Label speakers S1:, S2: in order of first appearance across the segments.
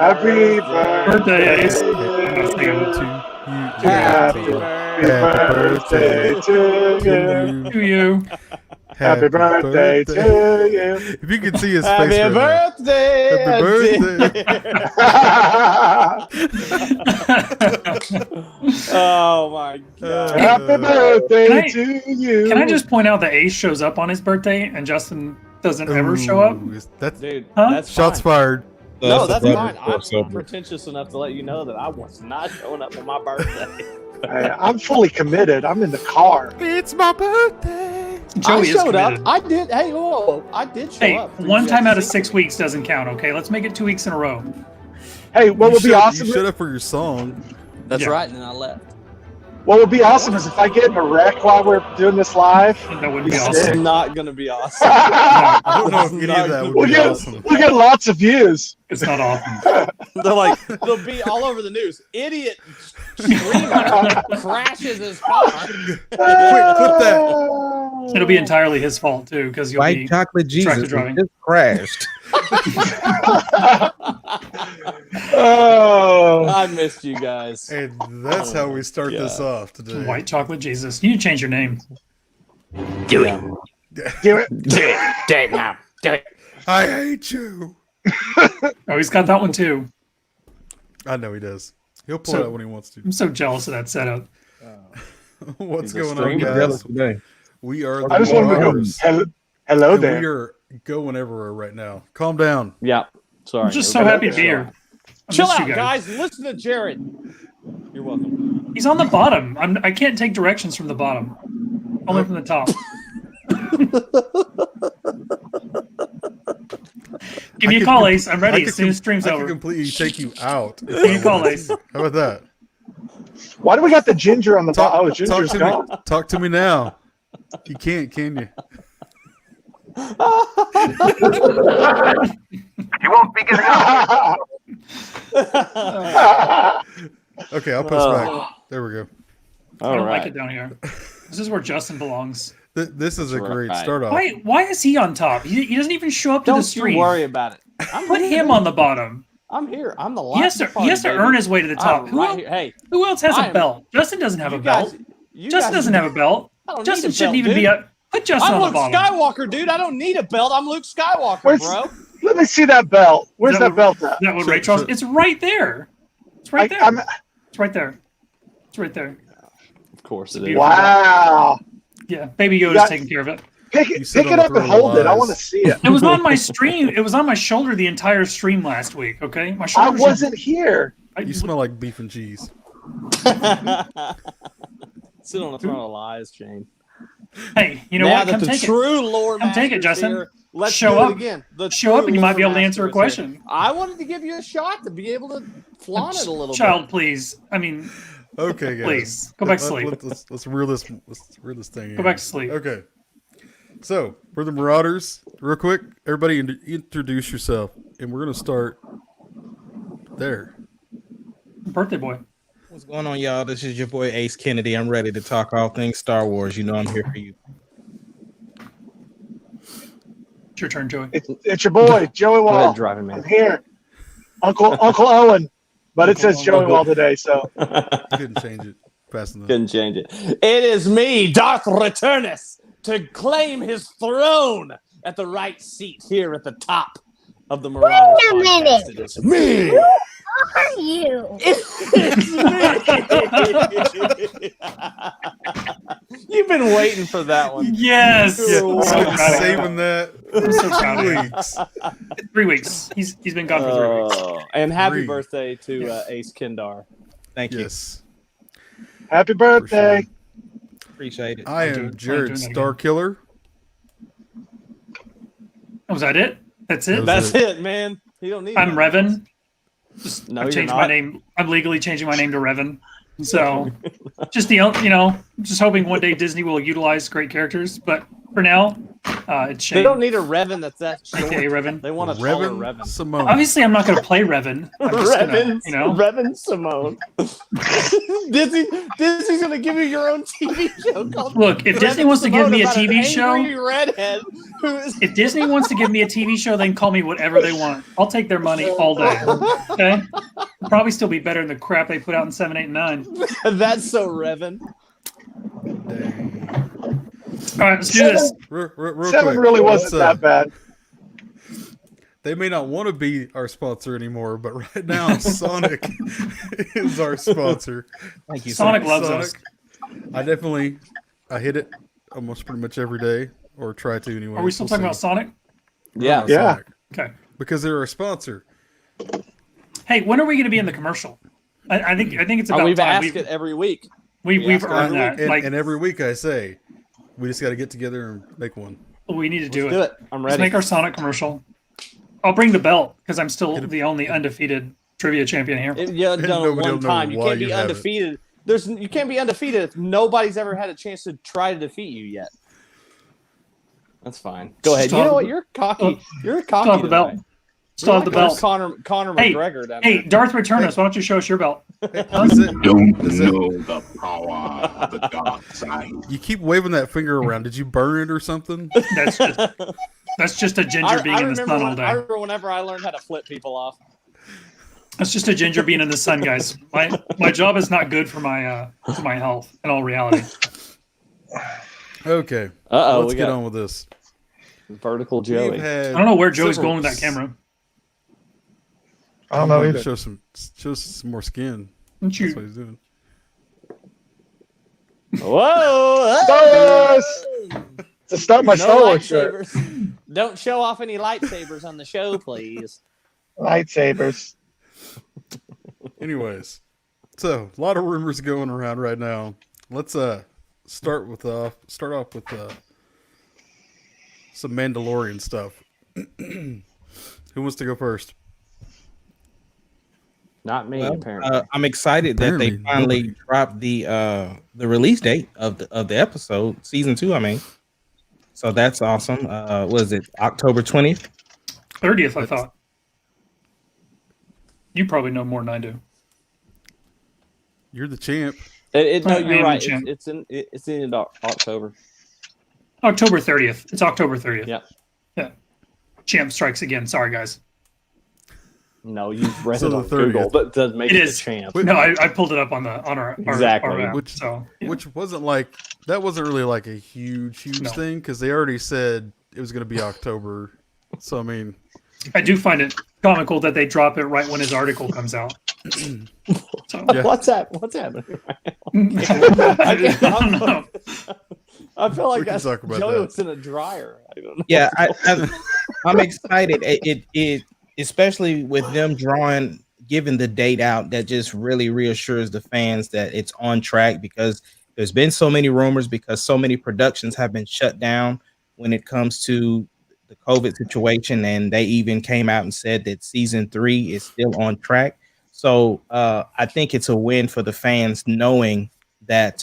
S1: Happy
S2: birthday, Ace.
S1: Happy birthday to you. Happy birthday to you.
S3: If you could see his face
S4: Happy birthday. Oh my God.
S1: Happy birthday to you.
S2: Can I just point out that Ace shows up on his birthday and Justin doesn't ever show up?
S3: That's
S4: Dude,
S2: Huh?
S4: that's
S3: shots
S4: fine.
S3: fired.
S4: No, that's fine.
S5: I'm
S4: I'm pretentious enough to let you know that I was not showing up on my birthday.
S1: Hey, I'm fully committed. I'm in the car.
S3: It's my birthday.
S2: Joey
S4: I
S2: is
S4: showed up.
S2: committed.
S4: I did. Hey, whoa, I did show
S2: Hey,
S4: up.
S2: one time out of 6 weeks doesn't count, okay? Let's make it 2 weeks in a row.
S1: Hey, what would be awesome?
S3: You showed up for your song.
S4: That's
S2: Yeah.
S4: right, and then I left.
S1: What would be awesome is if I get in a wreck while we're doing this live.
S2: That would be
S1: It's
S2: awesome.
S4: It's not gonna be awesome.
S3: I don't know if any of that would
S1: We'll
S3: be
S1: get,
S3: awesome.
S1: we'll get lots of views.
S2: It's not awesome.
S4: They're like, they'll be all over the news. Idiot streamer crashes his car.
S3: Quick, clip that.
S2: It'll be entirely his fault, too, because you'll
S5: White
S2: be
S5: chocolate
S2: tractor
S5: Jesus
S2: driving.
S5: just crashed.
S1: Oh,
S4: I missed you guys.
S3: And that's how we start this
S4: God.
S3: off today.
S2: White chocolate Jesus. You need to change your name.
S4: Do it.
S1: do it.
S4: Do it. Do it now. Do it.
S3: I hate you.
S2: Oh, he's got that one, too.
S3: I know he does. He'll pull
S2: So-
S3: it out when he wants to.
S2: I'm so jealous of that setup.
S3: What's
S4: He's a
S3: going on,
S4: streamer.
S3: guys?
S5: Today.
S3: We are the
S1: I just wanted to go.
S3: Marauders,
S1: Hello
S3: and
S1: there.
S3: we are going everywhere right now. Calm down.
S4: Yeah. Sorry.
S2: I'm just so happy to be here. I
S4: Chill
S2: missed
S4: out,
S2: you
S4: guys. Listen to Jared. You're welcome.
S2: He's on the bottom. I can't take directions from the bottom. Only from the top. Give me a call, Ace. I'm ready as soon as stream's
S3: I
S2: over.
S3: can completely take you out.
S2: Give me a call, Ace.
S3: How about that?
S1: Why do we got the ginger on the bottom? Oh, ginger's
S3: to
S1: gone.
S3: me. Talk to me now. You can't, can you?
S1: You won't be getting out.
S3: Okay, I'll post back. There we go.
S2: I
S4: All
S2: don't like
S4: right.
S2: it down here. This is where Justin belongs.
S3: This is a great
S4: Right.
S3: start off.
S2: Why is he on top? He doesn't even show up to the
S4: Don't
S2: stream.
S4: you worry about it.
S2: Put him on the bottom.
S4: I'm here. I'm the
S2: He has
S4: last.
S2: to earn his way to the top.
S4: I'm right here. Hey,
S2: Who else has
S4: I
S2: a
S4: am-
S2: belt? Justin doesn't have a
S4: you
S2: belt.
S4: guys. You
S2: Justin
S4: guys,
S2: doesn't have a belt.
S4: I don't
S2: Justin
S4: need a
S2: shouldn't
S4: belt,
S2: even
S4: dude.
S2: be up. Put Justin
S4: I'm
S2: on the
S4: Luke
S2: bottom.
S4: Skywalker, dude. I don't need a belt. I'm Luke Skywalker,
S1: Where's-
S4: bro.
S1: Let me see that belt. Where's
S2: Is
S1: that belt at?
S2: Is that what
S3: Sure,
S2: Ray Charles?
S3: sure.
S2: It's right there. It's right there.
S1: I'm-
S2: It's right there. It's right there.
S4: Of course it is.
S2: Beautiful.
S1: Wow.
S2: Yeah, Baby Yoda's
S1: got-
S2: taking care of it.
S1: Pick
S3: You
S1: it,
S3: sit
S1: pick
S3: on
S1: it
S3: the
S1: up and
S3: throne of
S1: hold it. I
S3: lies.
S1: want to see it.
S2: It was on my stream. It was on my shoulder the entire stream last week. Okay, my
S1: I
S2: shoulder.
S1: wasn't here.
S3: You smell like beef and cheese.
S4: Sit on the throne of lies, Shane.
S2: Hey, you know
S4: now
S2: what?
S4: that
S2: Come
S4: the
S2: take it.
S4: true Lord
S2: Come take it,
S4: Master's
S2: Justin.
S4: here, let's
S2: Show
S4: do
S2: up.
S4: it again. The
S2: Show up
S4: true
S2: and you might
S4: Lord
S2: be able to answer a
S4: Master is here.
S2: question.
S4: I wanted to give you a shot to be able to flaunt it a little
S2: Child, please. I mean,
S3: Okay, guys.
S2: Please, go back to sleep.
S3: Let's reel this. Let's reel this thing in.
S2: Go back to sleep.
S3: Okay. So we're the Marauders. Real quick, everybody introduce yourself, and we're gonna start there.
S2: birthday boy.
S5: What's going on, y'all? This is your boy Ace Kennedy. I'm ready to talk all things Star Wars. You know I'm here for you.
S2: It's your turn, Joey.
S1: It's your boy, Joey
S4: Go ahead,
S1: Wall.
S4: driving man.
S1: I'm here. Uncle Owen. But it says Joey Wall today, so.
S3: You couldn't change it fast enough.
S4: Couldn't change it. It is me, Darth Returnus, to claim his throne at the right seat here at the top of the Marauders
S6: Wait a minute.
S4: podcast. It is me.
S6: Who are you?
S4: It's me. You've been waiting for that one.
S2: Yes.
S3: Yeah,
S4: Wow.
S3: so
S2: I'm so proud of him.
S3: saving that
S2: I'm so proud of him.
S3: weeks.
S2: 3 weeks. He's been gone for 3 weeks.
S4: Oh, and happy
S3: 3.
S4: birthday to Ace Kindar.
S5: Thank you.
S3: Yes,
S1: Happy birthday.
S5: Appreciate it.
S3: I
S2: I'm
S3: am
S2: doing
S3: Jared
S2: that again.
S3: Starkiller.
S2: Oh, was that it? That's it?
S3: That was
S4: That's it, man. You don't need
S2: I'm
S4: nothing
S2: Revan.
S4: else. No,
S2: I've
S4: you're
S2: changed
S4: not.
S2: my name. I'm legally changing my name to Revan. So, just just hoping one day Disney will utilize great characters. But for now, it's Shane.
S4: They don't need a Revan that's that short.
S2: AKA Revan.
S4: They want a taller
S3: Revan
S4: Revan.
S3: Simone.
S2: Obviously, I'm not going to play Revan. I'm just
S4: Revan,
S2: gonna,
S4: Revan Simone. Disney's gonna give you your own TV show called
S2: Look, if Disney
S4: Revan
S2: wants to give
S4: Simone
S2: me a
S4: about an
S2: TV show,
S4: angry redhead who's
S2: if Disney wants to give me a TV show, they can call me whatever they want. I'll take their money all day. Okay? It'll probably still be better than the crap they put out in 7, 8, and 9.
S4: that's so Revan.
S3: Dang.
S2: All right, let's do this.
S3: Real
S1: 7
S3: quick,
S1: really
S3: let's,
S1: wasn't that bad.
S3: They may not want to be our sponsor anymore, but right now Sonic is our sponsor.
S5: Thank you.
S2: Sonic loves us.
S3: I hit it almost pretty much every day, or try to anyway.
S2: Are we still talking about Sonic?
S4: Yeah.
S1: Yeah.
S2: Okay.
S3: Because they're our sponsor.
S2: Hey, when are we going to be in the commercial? I think it's about
S4: We've
S2: time.
S4: asked it every week.
S2: We've
S4: asked
S2: earned that.
S3: And every week I say, we just got to get together and make one.
S2: We need to do
S4: Do it. I'm
S2: Let's
S4: ready.
S2: make our Sonic commercial. I'll bring the belt because I'm still the only undefeated trivia champion here.
S4: You done it
S3: Nobody will
S4: one
S3: know
S4: time. You
S3: why
S4: can't be
S3: you have it.
S4: undefeated. You can't be undefeated if nobody's ever had a chance to try to defeat you yet. That's fine. Go ahead.
S2: Still
S4: You
S2: have
S4: know what?
S2: the-
S4: You're cocky. You're
S2: Still
S4: cocky.
S2: have the belt.
S4: tonight.
S2: Still have the
S4: Where's
S2: belt.
S4: Conor
S2: Hey,
S4: McGregor down
S2: Hey,
S4: there.
S2: Darth Returnus, why don't you show us your belt?
S3: That's it.
S7: Don't
S3: That's it.
S7: know the power of the dark side.
S3: You keep waving that finger around. Did you burn it or something?
S2: That's just a ginger being in the sun all
S4: I
S2: day.
S4: remember whenever I learned how to flip people off.
S2: That's just a ginger being in the sun, guys. My job is not good for my health. In all reality,
S3: Okay.
S4: Uh-oh,
S3: Let's
S4: we
S3: get
S4: got
S3: on with this.
S4: vertical
S3: We've
S4: Joey.
S3: had
S2: I don't know where Joey's
S3: several-
S2: going with that camera.
S1: I don't know either.
S3: Show some more skin.
S2: Don't
S3: That's what
S2: you?
S3: he's doing.
S4: Whoa!
S1: Yes! To start my Star Wars shirt.
S4: lightsabers. Don't show off any lightsabers on the show, please.
S1: Lightsabers.
S3: Anyways, so a lot of rumors going around right now. Let's start off with some Mandalorian stuff. Who wants to go first?
S4: Not me,
S5: Well,
S4: apparently.
S5: I'm excited that they
S3: Apparently,
S5: finally
S3: nobody.
S5: dropped the release date of the episode, season 2. I mean, so that's awesome. Was it October 20th?
S2: 30th, I thought. You probably know more than I do.
S3: You're the champ.
S4: No,
S2: I
S4: you're
S2: am
S4: right.
S2: the champ.
S4: It's in October.
S2: October 30th. It's October 30th.
S4: Yeah.
S2: Yeah. Champ strikes again. Sorry, guys.
S4: No, you've read
S3: So
S4: it
S3: the
S4: on Google,
S3: 30th.
S4: but it doesn't make
S2: It
S4: it
S2: is.
S4: a champ.
S3: Wait.
S2: No, I pulled it up on our
S4: Exactly.
S2: app,
S3: Which-
S2: so yeah.
S3: Which wasn't really like a huge
S2: No.
S3: thing because they already said it was going to be October. So I mean,
S2: I do find it comical that they drop it right when his article comes out. So,
S3: Yeah.
S4: What's happening?
S2: I don't know.
S4: I feel like
S3: We can
S4: that's
S3: talk about
S4: Joey
S3: that.
S4: was in a dryer. I don't know.
S5: Yeah, I'm excited. It especially with them giving the date out, that just really reassures the fans that it's on track, because there's been so many rumors, because so many productions have been shut down when it comes to the COVID situation, and they even came out and said that season 3 is still on track. So I think it's a win for the fans knowing that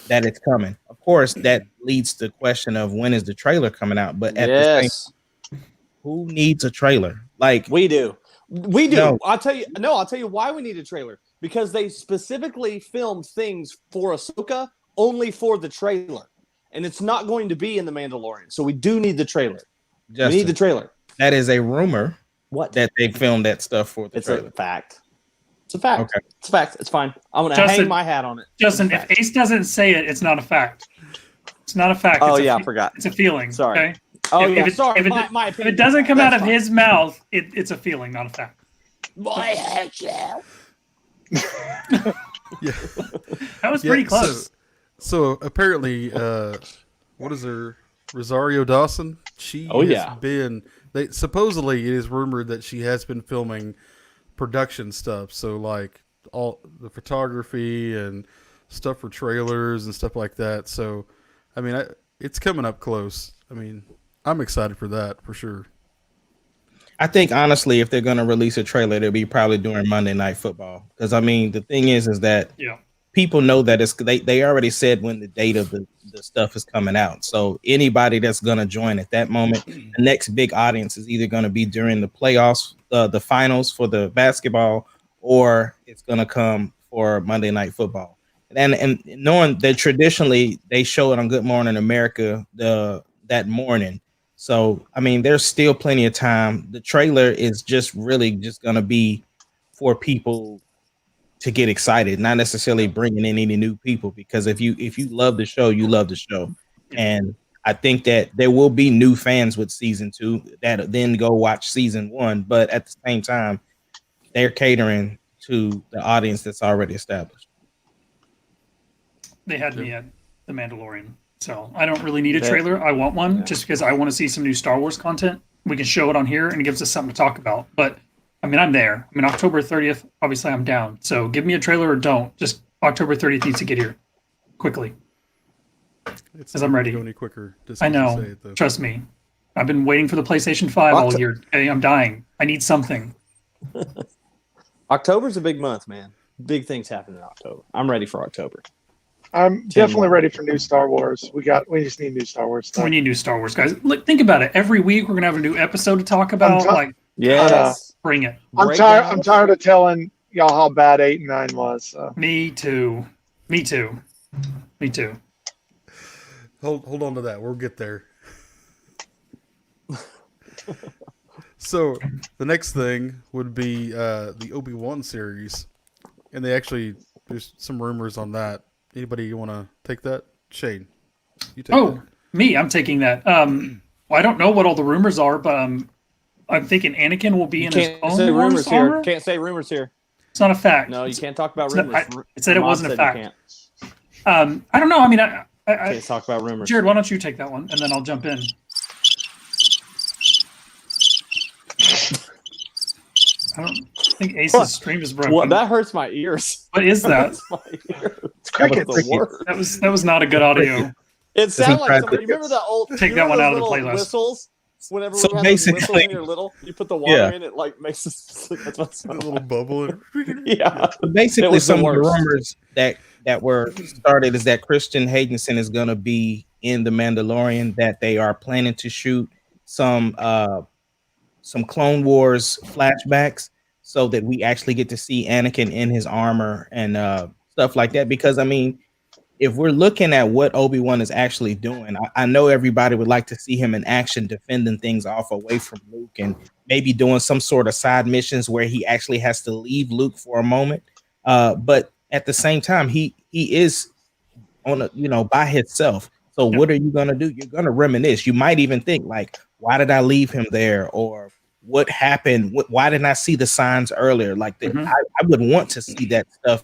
S5: that it's coming. Of course, that leads to the question of when is the trailer coming out, but at the same,
S4: Yes,
S5: who needs a trailer? Like,
S4: we do. We do.
S5: No.
S4: I'll tell you why we need a trailer. Because they specifically filmed things for Ahsoka only for the trailer. And it's not going to be in The Mandalorian. So we do need the trailer. We
S5: Justin,
S4: need the trailer.
S5: that is a rumor
S4: What?
S5: that they filmed that stuff for the
S4: It's
S5: trailer.
S4: a fact. It's a fact.
S5: Okay.
S4: It's a fact. It's fine. I'm going to
S2: Justin-
S4: hang my hat on it.
S2: Justin,
S4: It's a
S2: if
S4: fact.
S2: Ace doesn't say it, it's not a fact. It's not a fact.
S4: Oh,
S2: it's
S4: yeah,
S2: a,
S4: I forgot.
S2: It's a feeling.
S4: Sorry.
S2: Okay?
S4: Oh,
S2: if
S4: yeah.
S2: it-
S4: Sorry.
S2: if it-
S4: my
S2: If
S4: opinion.
S2: it doesn't come out of
S4: That's fine.
S2: his mouth, it's a feeling, not a fact.
S3: yeah.
S2: That was pretty close.
S3: So apparently, what is her? Rosario Dawson. She
S4: Oh,
S3: has
S4: yeah.
S3: been. Supposedly it is rumored that she has been filming production stuff. So like all the photography and stuff for trailers and stuff like that. So, I mean, it's coming up close. I mean, I'm excited for that for sure.
S5: I think honestly, if they're gonna release a trailer, it'll be probably during Monday Night Football. Because I mean, the thing is that
S2: Yeah.
S5: people know that they already said when the date of the stuff is coming out. So anybody that's gonna join at that moment, the next big audience is either gonna be during the playoffs, the finals for the basketball, or it's gonna come for Monday Night Football. And knowing that traditionally they show it on Good Morning America that morning. So I mean, there's still plenty of time. The trailer is just really just gonna be for people to get excited, not necessarily bringing in any new people. Because if you love the show, you love the show, and I think that there will be new fans with season 2 that then go watch season 1. But at the same time, they're catering to the audience that's already established.
S2: They had me at The Mandalorian. So I don't really need a trailer. I want one just because I want to see some new Star Wars content. We can show it on here and it gives us something to talk about. But I mean, I'm there. I mean, October 30th, obviously I'm down. So give me a trailer or don't. Just October 30th needs to get here quickly. Because I'm ready.
S3: Go any quicker.
S2: I know. Trust me. I've been waiting for the PlayStation 5 all year. Hey, I'm dying. I need something.
S4: October's a big month, man. Big things happen in October. I'm ready for October.
S1: I'm definitely ready for new Star Wars. We just need new Star Wars stuff.
S2: We need new Star Wars, guys. Look, think about it. Every week we're gonna have a new episode to talk about.
S4: Yes,
S2: bring it.
S1: I'm tired of telling y'all how bad 8 and 9 was. So.
S2: Me too.
S3: Hold on to that. We'll get there. So the next thing would be the Obi-Wan series, and there's some rumors on that. Anybody you want to take that? Shane, you take that.
S2: Me, I'm taking that. Well, I don't know what all the rumors are, but I'm thinking Anakin will be in his Clone Wars armor.
S4: Can't say rumors here.
S2: It's not a fact.
S4: No, you can't talk about rumors.
S2: It said it wasn't a fact. I don't know. I mean, I
S4: can't talk about rumors.
S2: Jared, why don't you take that one, and then I'll jump in. I don't think Ace's stream is broken.
S4: What? That hurts my ears.
S2: What is that?
S1: It's cricket.
S2: That was not a good audio.
S4: It sounded like somebody. Remember that old?
S2: Take that one out of the playlist.
S4: Whistles. Whenever
S5: so
S4: we basically, when you're little, you put the water in, it like makes that's what's
S3: a little bubble.
S4: Yeah.
S5: So basically, some of the rumors that were started is that Christian Haydenson is going to be in The Mandalorian. That they are planning to shoot some Clone Wars flashbacks so that we actually get to see Anakin in his armor and stuff like that. Because I mean, if we're looking at what Obi-Wan is actually doing, I know everybody would like to see him in action, defending things off away from Luke and maybe doing some sort of side missions where he actually has to leave Luke for a moment. But at the same time, he is on by himself. So what are you going to do? You're going to reminisce. You might even think like, why did I leave him there? Or what happened? Why didn't I see the signs earlier? Like that, I would want to see that stuff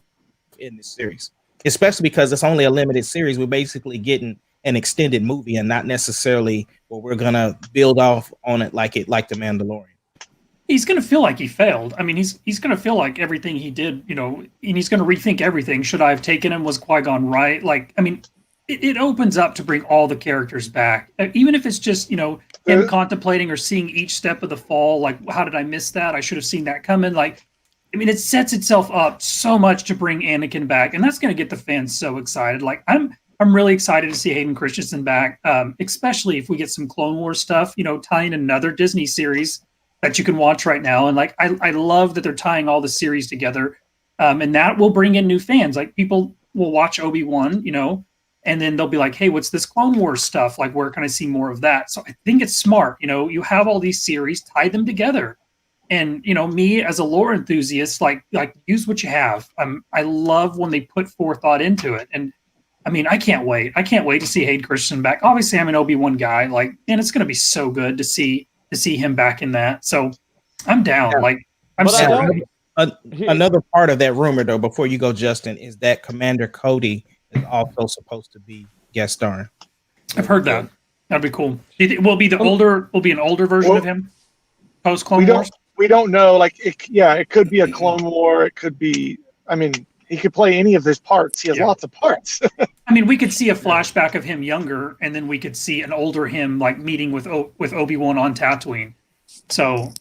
S5: in this series. Especially because it's only a limited series. We're basically getting an extended movie and not necessarily what we're gonna build off on it like The Mandalorian.
S2: He's gonna feel like he failed. I mean, he's gonna feel like everything he did, and he's gonna rethink everything. Should I have taken him? Was Qui-Gon right? Like, I mean, it opens up to bring all the characters back, even if it's just him contemplating or seeing each step of the fall. Like, how did I miss that? I should have seen that coming. Like. I mean, it sets itself up so much to bring Anakin back, and that's going to get the fans so excited. Like, I'm really excited to see Hayden Christensen back, especially if we get some Clone Wars stuff, tying another Disney series that you can watch right now. And like, I love that they're tying all the series together, and that will bring in new fans. Like, people will watch Obi-Wan, and then they'll be like, hey, what's this Clone Wars stuff? Like, where can I see more of that? So I think it's smart. You have all these series, tie them together. And me as a lore enthusiast, like use what you have. I love when they put forethought into it, and I mean, I can't wait. I can't wait to see Hayden Christensen back. Obviously, I'm an Obi-Wan guy, and it's going to be so good to see him back in that. So I'm down. Yeah. Like I'm sorry.
S5: Another part of that rumor, though, before you go, Justin, is that Commander Cody is also supposed to be guest starring.
S2: I've heard that. That'd be cool. Will be an older version of him post Clone Wars.
S1: We don't know. Like, it could be a Clone War. It could be. I mean, he could play any of his parts. He has lots of parts.
S2: I mean, we could see a flashback of him younger, and then we could see an older him like meeting with Obi-Wan on Tatooine. So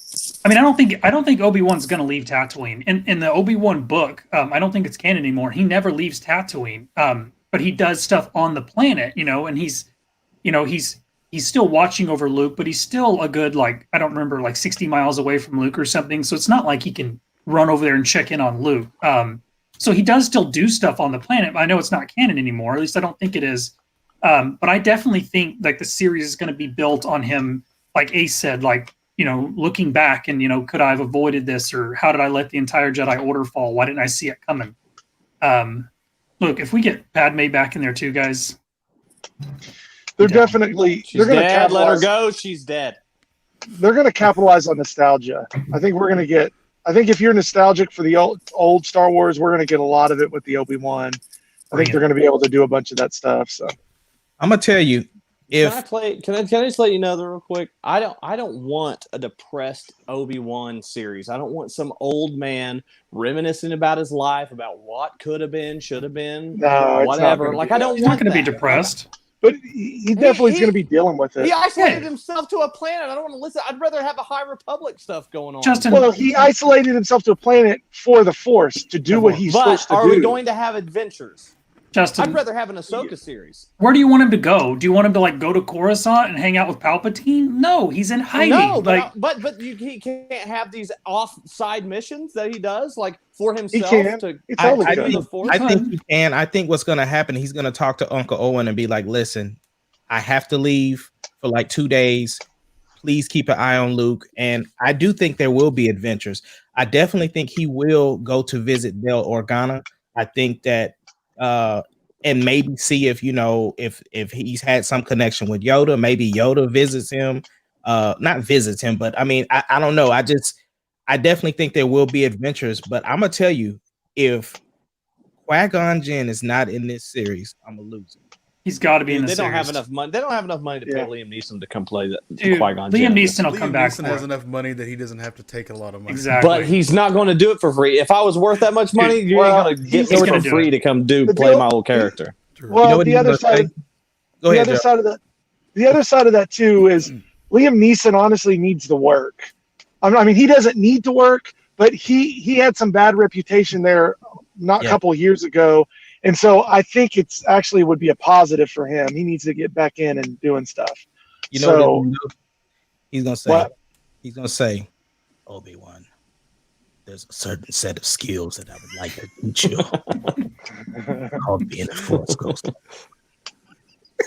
S2: I mean, I don't think Obi-Wan's going to leave Tatooine. In the Obi-Wan book, I don't think it's canon anymore. He never leaves Tatooine, but he does stuff on the planet, and he's still watching over Luke, but he's still a good, like, I don't remember, like 60 miles away from Luke or something. So it's not like he can run over there and check in on Luke. So he does still do stuff on the planet. But I know it's not canon anymore. At least I don't think it is. But I definitely think like the series is going to be built on him, like Ace said, like, looking back and, could I have avoided this, or how did I let the entire Jedi Order fall? Why didn't I see it coming? Look, if we get Padme back in there too, guys.
S1: They're definitely
S4: She's
S1: they're going to
S4: dead. Let her
S1: capitalize.
S4: go. She's dead.
S1: They're going to capitalize on nostalgia. I think we're going to get. I think if you're nostalgic for the old Star Wars, we're going to get a lot of it with the Obi-Wan. I think they're going to be able to do a bunch of that stuff. So
S5: I'm gonna tell you, if
S4: Can I just let you know though, real quick? I don't want a depressed Obi-Wan series. I don't want some old man reminiscing about his life, about what could have been, should have been,
S1: No, it's not
S4: whatever.
S1: gonna
S4: Like
S1: be
S4: I
S1: that.
S4: don't
S2: He's not
S4: want
S2: going to be
S4: that.
S2: depressed.
S1: but he definitely is going to be dealing with it.
S4: He isolated
S2: Yeah.
S4: himself to a planet. I don't want to listen. I'd rather have a High Republic stuff going on.
S2: Justin,
S1: Well, he isolated himself to a planet for the Force to do what he's
S4: but
S1: supposed to
S4: are
S1: do.
S4: we going to have adventures?
S2: Justin,
S4: I'd rather have an Ahsoka series.
S2: where do you want him to go? Do you want him to like go to Coruscant and hang out with Palpatine? No, he's in hiding.
S4: No,
S2: like,
S4: but he can't have these off-side missions that he does, like for himself.
S1: can.
S4: To
S1: He totally
S5: I
S1: could.
S5: think he can. I think what's going to happen, he's going to talk to Uncle Owen and be like, listen, I have to leave for like 2 days. Please keep an eye on Luke. And I do think there will be adventures. I definitely think he will go to visit Del Organa. I think that and maybe see if if he's had some connection with Yoda. Maybe Yoda visits him. Not visits him, but I mean, I don't know. I definitely think there will be adventures, but I'm gonna tell you, if Qui-Gon Jinn is not in this series, I'm gonna lose it.
S2: he's got to be in the
S4: They don't have
S2: series.
S4: enough money. They don't have enough money to pay
S1: Yeah.
S4: Liam Neeson to come play the
S2: Dude,
S4: Qui-Gon
S2: Liam
S4: Jinn.
S2: Neeson will come
S3: Liam
S2: back
S3: Neeson
S2: for
S3: has
S2: it.
S3: enough money that he doesn't have to take a lot of money.
S2: Exactly.
S4: But he's not going to do it for free. If I was worth that much money, you
S1: well,
S4: ain't going to get
S1: he's
S4: me
S2: gonna
S4: for
S2: do
S4: free
S2: it.
S4: to come
S1: The
S4: play
S1: deal-
S4: my little character.
S3: True.
S1: Well,
S5: You know what
S1: the
S5: he's
S1: other
S5: gonna
S1: side,
S5: say? Go
S1: the
S5: ahead,
S1: other
S5: Joe.
S1: side of that, the other side of that too is Liam Neeson honestly needs the work. I mean, he doesn't need to work, but he had some bad reputation there a couple of years ago, and so I think it's actually would be a positive for him. He needs to get back in and doing stuff.
S5: You know
S1: So-
S5: what he's gonna say?
S1: What?
S5: He's gonna say, Obi-Wan, there's a certain set of skills that I would like to teach you called being a Force Ghost.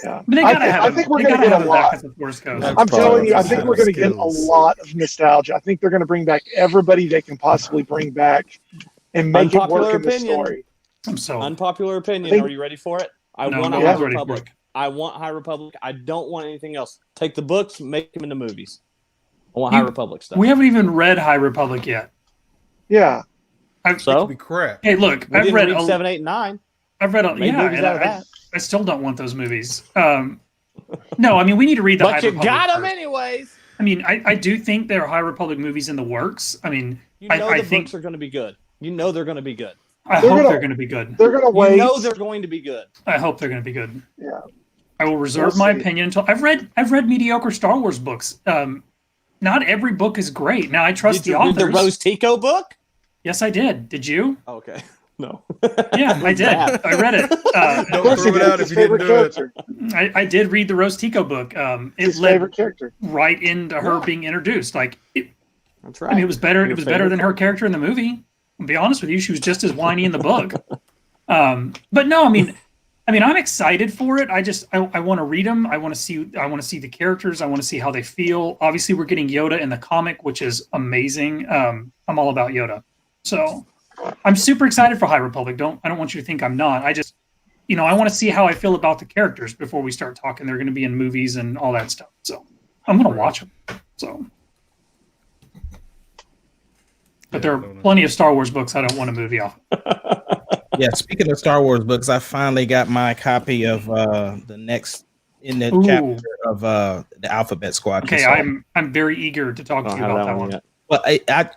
S1: Yeah.
S2: But they
S1: I
S2: gotta
S1: think-
S2: have
S1: I
S2: him.
S1: think we're
S2: They
S1: gonna
S2: gotta
S1: get a
S2: have him back
S1: lot.
S2: as a Force Ghost.
S4: That's
S1: I'm telling you, I
S4: probably
S1: think we're going to get a
S3: skills.
S1: lot of nostalgia. I think they're going to bring back everybody they can possibly bring back and make it
S4: Unpopular
S1: work in the
S4: opinion.
S1: story.
S2: I'm so.
S4: Unpopular
S1: I
S4: opinion.
S1: think-
S4: Are you ready for it? I
S2: No,
S4: want a
S2: no
S4: High
S2: one's ready for
S4: Republic.
S2: it.
S4: I want High Republic. I don't want anything else. Take the books, make them into movies. I want
S2: You-
S4: High Republic stuff.
S2: We haven't even read High Republic yet.
S1: Yeah.
S3: It
S4: So
S3: could be crap.
S2: Hey, look,
S4: we
S2: I've
S4: didn't
S2: read
S4: read 7, 8, and 9.
S2: I've read a,
S4: Made
S2: yeah,
S4: movies
S2: and
S4: out of
S2: I,
S4: that.
S2: I still don't want those movies. No, I mean we need to read the High
S4: But you
S2: Republic
S4: got them
S2: first.
S4: anyways.
S2: I mean, I do think there are High Republic movies in the works. I mean,
S4: You know
S2: I
S4: the
S2: think
S4: books are going to be good. You know they're going to be good.
S2: I
S1: They're
S2: hope
S1: gonna-
S2: they're going to be good.
S1: They're going to
S4: You
S1: wait.
S4: know they're going to be good.
S2: I hope they're going to be good.
S1: Yeah.
S2: I will reserve
S1: We'll
S2: my
S1: see.
S2: opinion until I've read mediocre Star Wars books. Not every book is great. Now I trust
S4: Did
S2: the
S4: you read
S2: authors.
S4: the Rose Tico book?
S2: Yes, I did. Did you?
S4: Okay. No.
S2: Yeah, I did.
S4: Bad.
S2: I read it.
S1: Of course he
S3: Throw it
S1: did.
S3: out
S1: It's
S3: if
S1: his
S3: you didn't
S1: favorite
S3: do it.
S1: character.
S2: I did read the Rose Tico book.
S1: It's
S2: It
S1: his
S2: led
S1: favorite character.
S2: right into her
S4: Yeah.
S2: being introduced. Like,
S4: That's right.
S2: I mean, it was better.
S4: Your
S2: It was better
S4: favorite?
S2: than her character in the movie. I'll be honest with you, she was just as whiny in the book. But no, I mean, I'm excited for it. I want to read them. I want to see the characters. I want to see how they feel. Obviously, we're getting Yoda in the comic, which is amazing. I'm all about Yoda, so I'm super excited for High Republic. I don't want you to think I'm not. I just, I want to see how I feel about the characters before we start talking. They're going to be in movies and all that stuff. So I'm going to watch them. So. But there are plenty of Star Wars books I don't want a movie off.
S5: Yeah, speaking of Star Wars books, I finally got my copy of the next in the
S2: Ooh.
S5: chapter of the Alphabet Squad.
S2: Okay,
S5: So-
S2: I'm very eager to talk
S4: I
S2: to
S4: don't
S2: you
S4: have
S2: about that one.
S4: yet.
S5: well,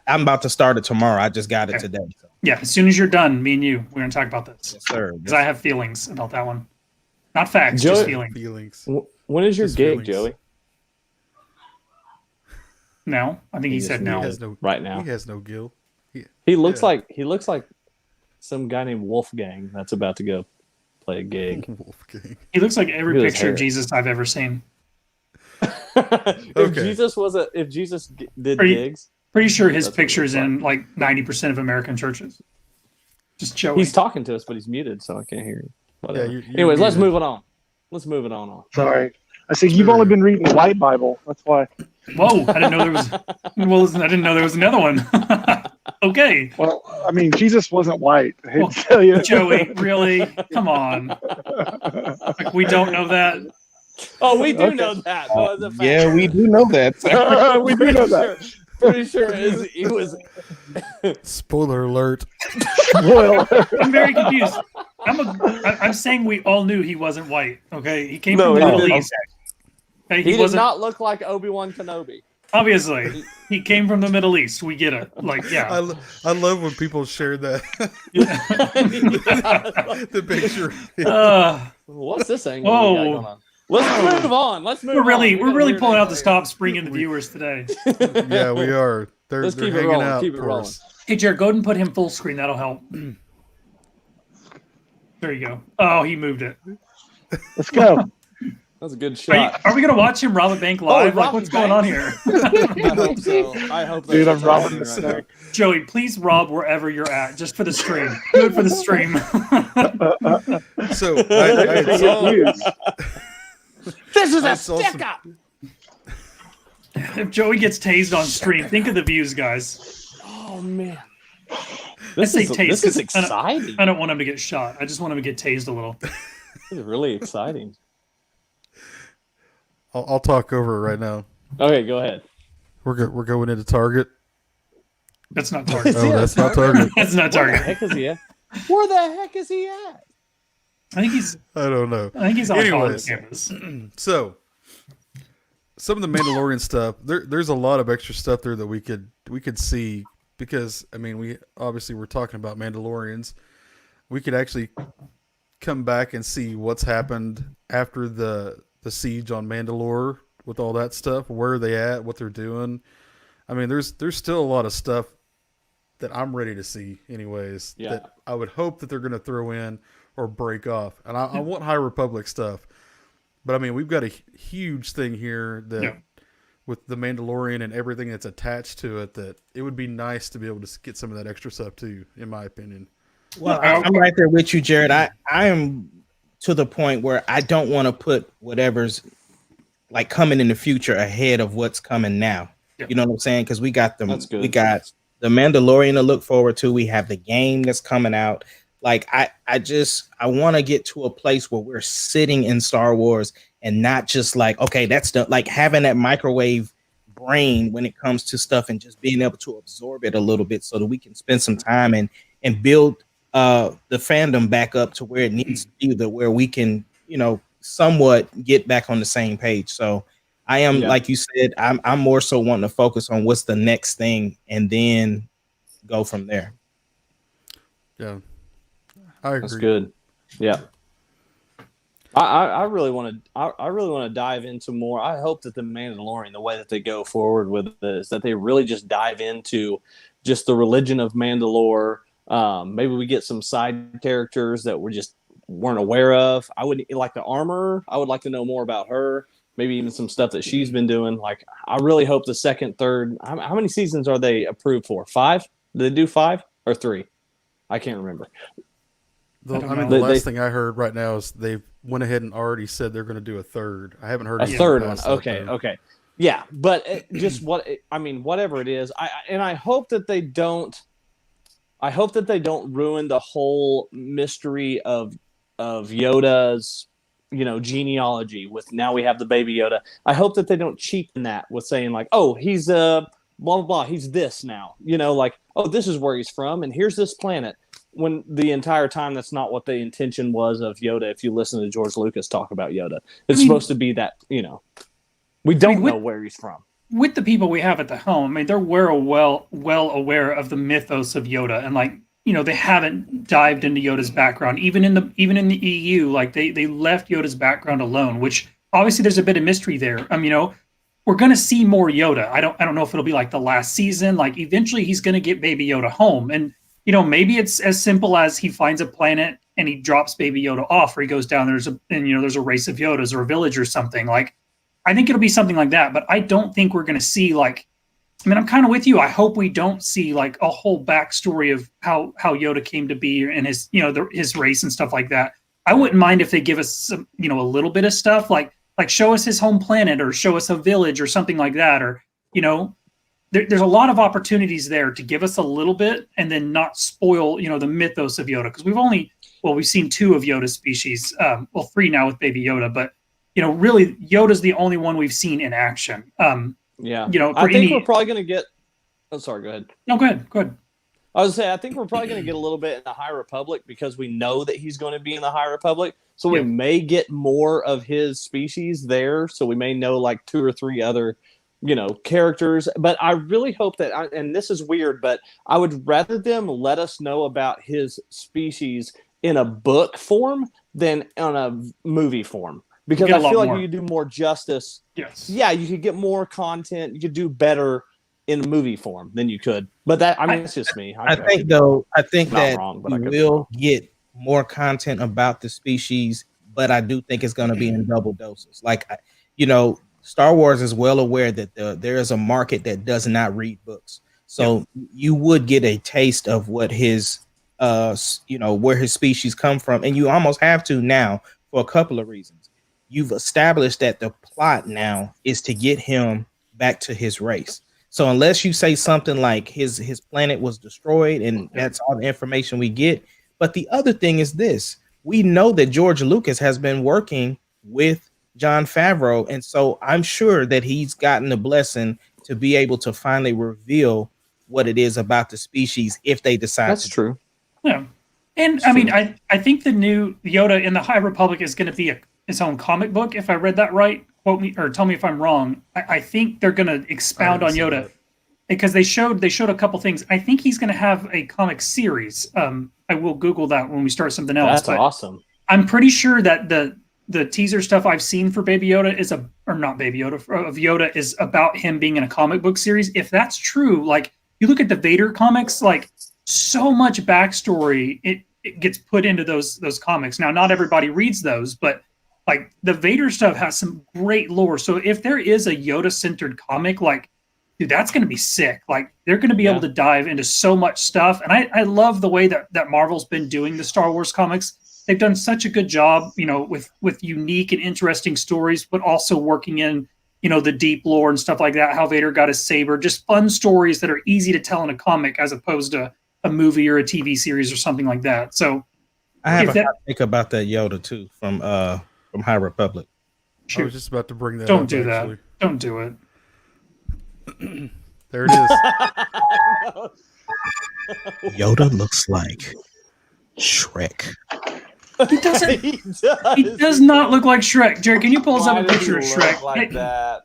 S5: I'm about to start it tomorrow. I just got it
S2: Okay.
S5: today. So.
S2: Yeah, as soon as you're done, me and you, we're gonna talk about this
S5: Yes, sir.
S2: because I have feelings about that one. Not facts, just
S4: Joey-
S2: feelings.
S3: Feelings.
S4: When is your
S3: Just
S4: gig,
S3: feelings.
S4: Joey?
S2: No, I think he said
S3: He
S2: no.
S3: has no
S4: Right now.
S3: He has no guilt.
S4: He looks like some guy named Wolfgang that's about to go play a gig.
S3: Wolfgang.
S2: He looks like every
S4: Look at his
S2: picture of
S4: hair.
S2: Jesus I've ever seen.
S4: If
S3: Okay.
S4: Jesus did
S2: Pretty-
S4: gigs,
S2: Pretty sure his
S4: That's what it
S2: picture's
S4: looks
S2: in like 90% of American churches. Just Joey.
S4: he's talking to us, but he's muted, so I can't hear him. Whatever.
S3: you're
S4: Anyways, let's
S3: muted.
S4: move it on. Let's move it on.
S1: Sorry. I said you've only been reading the White Bible. That's why.
S2: Whoa! I didn't know there was. Well, listen, I didn't know there was another one. Okay,
S1: Well, I mean, Jesus wasn't white. I hate
S2: Well,
S1: to tell you.
S2: Joey, really? Come on. Like, we don't know that.
S4: Oh, we do
S1: Okay.
S4: know that. No, that's a fact.
S5: Yeah, we do know that.
S1: We do know that.
S4: Pretty sure it was.
S3: Spoiler alert.
S1: Well,
S2: I'm very confused. I'm saying we all knew he wasn't white. Okay, he came
S4: No,
S2: from the
S4: he
S2: Middle
S4: didn't.
S2: East. Okay,
S4: He did
S2: wasn't.
S4: not look like Obi-Wan Kenobi.
S2: Obviously, he came from the Middle East. We get it. Like, yeah.
S3: I love when people share that the picture.
S4: What's this angle?
S2: Whoa.
S4: we got going on? Let's move on. Let's move
S2: We're
S4: on.
S2: really,
S4: We
S2: we're
S4: got a
S2: really
S4: weird
S2: pulling out
S4: angle
S2: the
S4: here.
S2: stops, bringing the viewers today.
S3: Yeah, we are. They're
S4: Let's keep it
S3: hanging
S4: rolling,
S3: out
S4: keep it
S3: for
S4: rolling.
S3: us.
S2: Hey, Jared, go ahead and put him full screen. That'll help. There you go. Oh, he moved it.
S1: let's go.
S4: That's a good shot.
S2: Are we going to watch him rob a bank live? Like,
S4: rob
S2: what's
S4: a
S2: going on
S4: bank.
S2: here?
S4: I hope so. I hope that's
S1: Dude, I'm
S4: what's
S1: robbing
S4: happening
S1: the
S4: right now.
S2: Joey, please rob wherever you're at, just for the stream. Do it for the stream.
S3: So I saw,
S4: This is
S3: I
S4: a
S3: saw
S4: stick
S3: some-
S4: up.
S2: If Joey gets tased on stream, think of the views, guys.
S4: Oh man,
S2: This
S4: this is
S2: I
S4: exciting.
S2: don't want him to get shot. I just want him to get tased a little.
S4: This is really exciting.
S3: I'll talk over it right now.
S4: Okay, go ahead.
S3: We're going into Target.
S2: That's not Target.
S3: Oh, that's not Target.
S2: That's not
S4: Where the
S2: Target.
S4: heck is he at? Where the heck is he at?
S2: I think he's
S3: I don't know.
S2: on college
S3: Anyways.
S2: campus.
S3: So, some of the Mandalorian stuff. There's a lot of extra stuff there that we could see because I mean we obviously we're talking about Mandalorians. We could actually come back and see what's happened after the siege on Mandalore with all that stuff. Where are they at? What they're doing? I mean, there's still a lot of stuff that I'm ready to see. Anyways,
S4: Yeah.
S3: that I would hope that they're going to throw in or break off. And I want High Republic stuff. But I mean, we've got a huge thing here that
S2: Yeah.
S3: with the Mandalorian and everything that's attached to it, that it would be nice to be able to get some of that extra stuff too, in my opinion.
S5: Well, I'm right there with you, Jared. I am to the point where I don't want to put whatever's like coming in the future ahead of what's coming now.
S2: Yeah.
S5: You know what I'm saying? Because we got
S4: That's good.
S5: we got the Mandalorian to look forward to. We have the game that's coming out. Like I want to get to a place where we're sitting in Star Wars and not just like, okay, that's the like having that microwave brain when it comes to stuff and just being able to absorb it a little bit so that we can spend some time and build the fandom back up to where it needs to be, that where we can, you know, somewhat get back on the same page. So I am, like you said, I'm more so wanting to focus on what's the next thing and then go from there.
S3: Yeah, I agree.
S4: That's good. Yeah. I really want to dive into more. I hope that the Mandalorian, the way that they go forward with it, is that they really just dive into just the religion of Mandalore. Maybe we get some side characters that we just weren't aware of. I would like the armor. I would like to know more about her. Maybe even some stuff that she's been doing. Like, I really hope the second, third. How many seasons are they approved for? 5? Did they do 5 or 3? I can't remember.
S3: The
S4: They-
S3: last thing I heard right now is they've went ahead and already said they're going to do a third. I haven't heard
S4: A
S3: anything
S4: third one.
S3: past that,
S4: Okay.
S3: though.
S4: Okay. Yeah, but just whatever it is. I hope that they don't. I hope that they don't ruin the whole mystery of Yoda's, genealogy. With now we have the baby Yoda. I hope that they don't cheapen that with saying like, oh, he's blah blah blah. He's this now. Like, oh, this is where he's from, and here's this planet. When the entire time that's not what the intention was of Yoda. If you listen to George Lucas talk about Yoda, it's supposed to be that we don't know where he's from.
S2: With the people we have at the helm, I mean, they're well aware of the mythos of Yoda, and they haven't dived into Yoda's background, even in the EU. Like they left Yoda's background alone, which obviously there's a bit of mystery there. we're going to see more Yoda. I don't know if it'll be like the last season. Like eventually he's going to get Baby Yoda home, and maybe it's as simple as he finds a planet and he drops Baby Yoda off, or he goes down there's a race of Yodas or a village or something. Like I think it'll be something like that, but I don't think we're going to see like. I mean, I'm kind of with you. I hope we don't see like a whole backstory of how Yoda came to be and his his race and stuff like that. I wouldn't mind if they give us some a little bit of stuff like show us his home planet or show us a village or something like that, or there's a lot of opportunities there to give us a little bit and then not spoil the mythos of Yoda, because we've seen 2 of Yoda's species, 3 now with Baby Yoda, but really Yoda's the only one we've seen in action.
S4: Yeah, I think we're probably going to get. Oh, sorry. Go ahead.
S2: No, go ahead.
S4: I was gonna say I think we're probably going to get a little bit in the High Republic because we know that he's going to be in the High Republic, so we may get more of his species there. So we may know like 2 or 3 other, characters. But I really hope that, and this is weird, but I would rather them let us know about his species in a book form than on a movie form. Because I feel like you could do more justice.
S2: Yes.
S4: Yeah, you could get more content. You could do better in movie form than you could. But that, it's just me.
S5: I think that we will get more content about the species, but I do think it's going to be in double doses. Like, Star Wars is well aware that there is a market that does not read books. So you would get a taste of what his, where his species come from. And you almost have to now for a couple of reasons. You've established that the plot now is to get him back to his race. So unless you say something like his planet was destroyed and that's all the information we get. But the other thing is this. We know that George Lucas has been working with Jon Favreau. And so I'm sure that he's gotten the blessing to be able to finally reveal what it is about the species if they decide
S4: That's true.
S2: Yeah. And I mean, I think the new Yoda in the High Republic is going to be its own comic book, if I read that right. Quote me or tell me if I'm wrong. I think they're going to expound on Yoda because they showed a couple things. I think he's going to have a comic series. I will Google that when we start something else.
S4: That's awesome.
S2: I'm pretty sure that the teaser stuff I've seen for Baby Yoda of Yoda is about him being in a comic book series. If that's true, like you look at the Vader comics, like so much backstory it gets put into those comics. Now, not everybody reads those, but like the Vader stuff has some great lore. So if there is a Yoda-centered comic, like, dude, that's going to be sick. Like they're going to be able to dive into so much stuff. And I love the way that Marvel's been doing the Star Wars comics. They've done such a good job, with unique and interesting stories, but also working in, the deep lore and stuff like that, how Vader got his saber, just fun stories that are easy to tell in a comic as opposed to a movie or a TV series or something like that. So
S5: I have a hot take about that Yoda too from High Republic.
S3: I was just about to bring that
S2: Don't
S3: up.
S2: do that. Don't do it.
S3: There it is.
S5: Yoda looks like Shrek.
S2: He doesn't. He does not look like Shrek. Jerry, can you pull us up a picture of Shrek?
S4: Like that.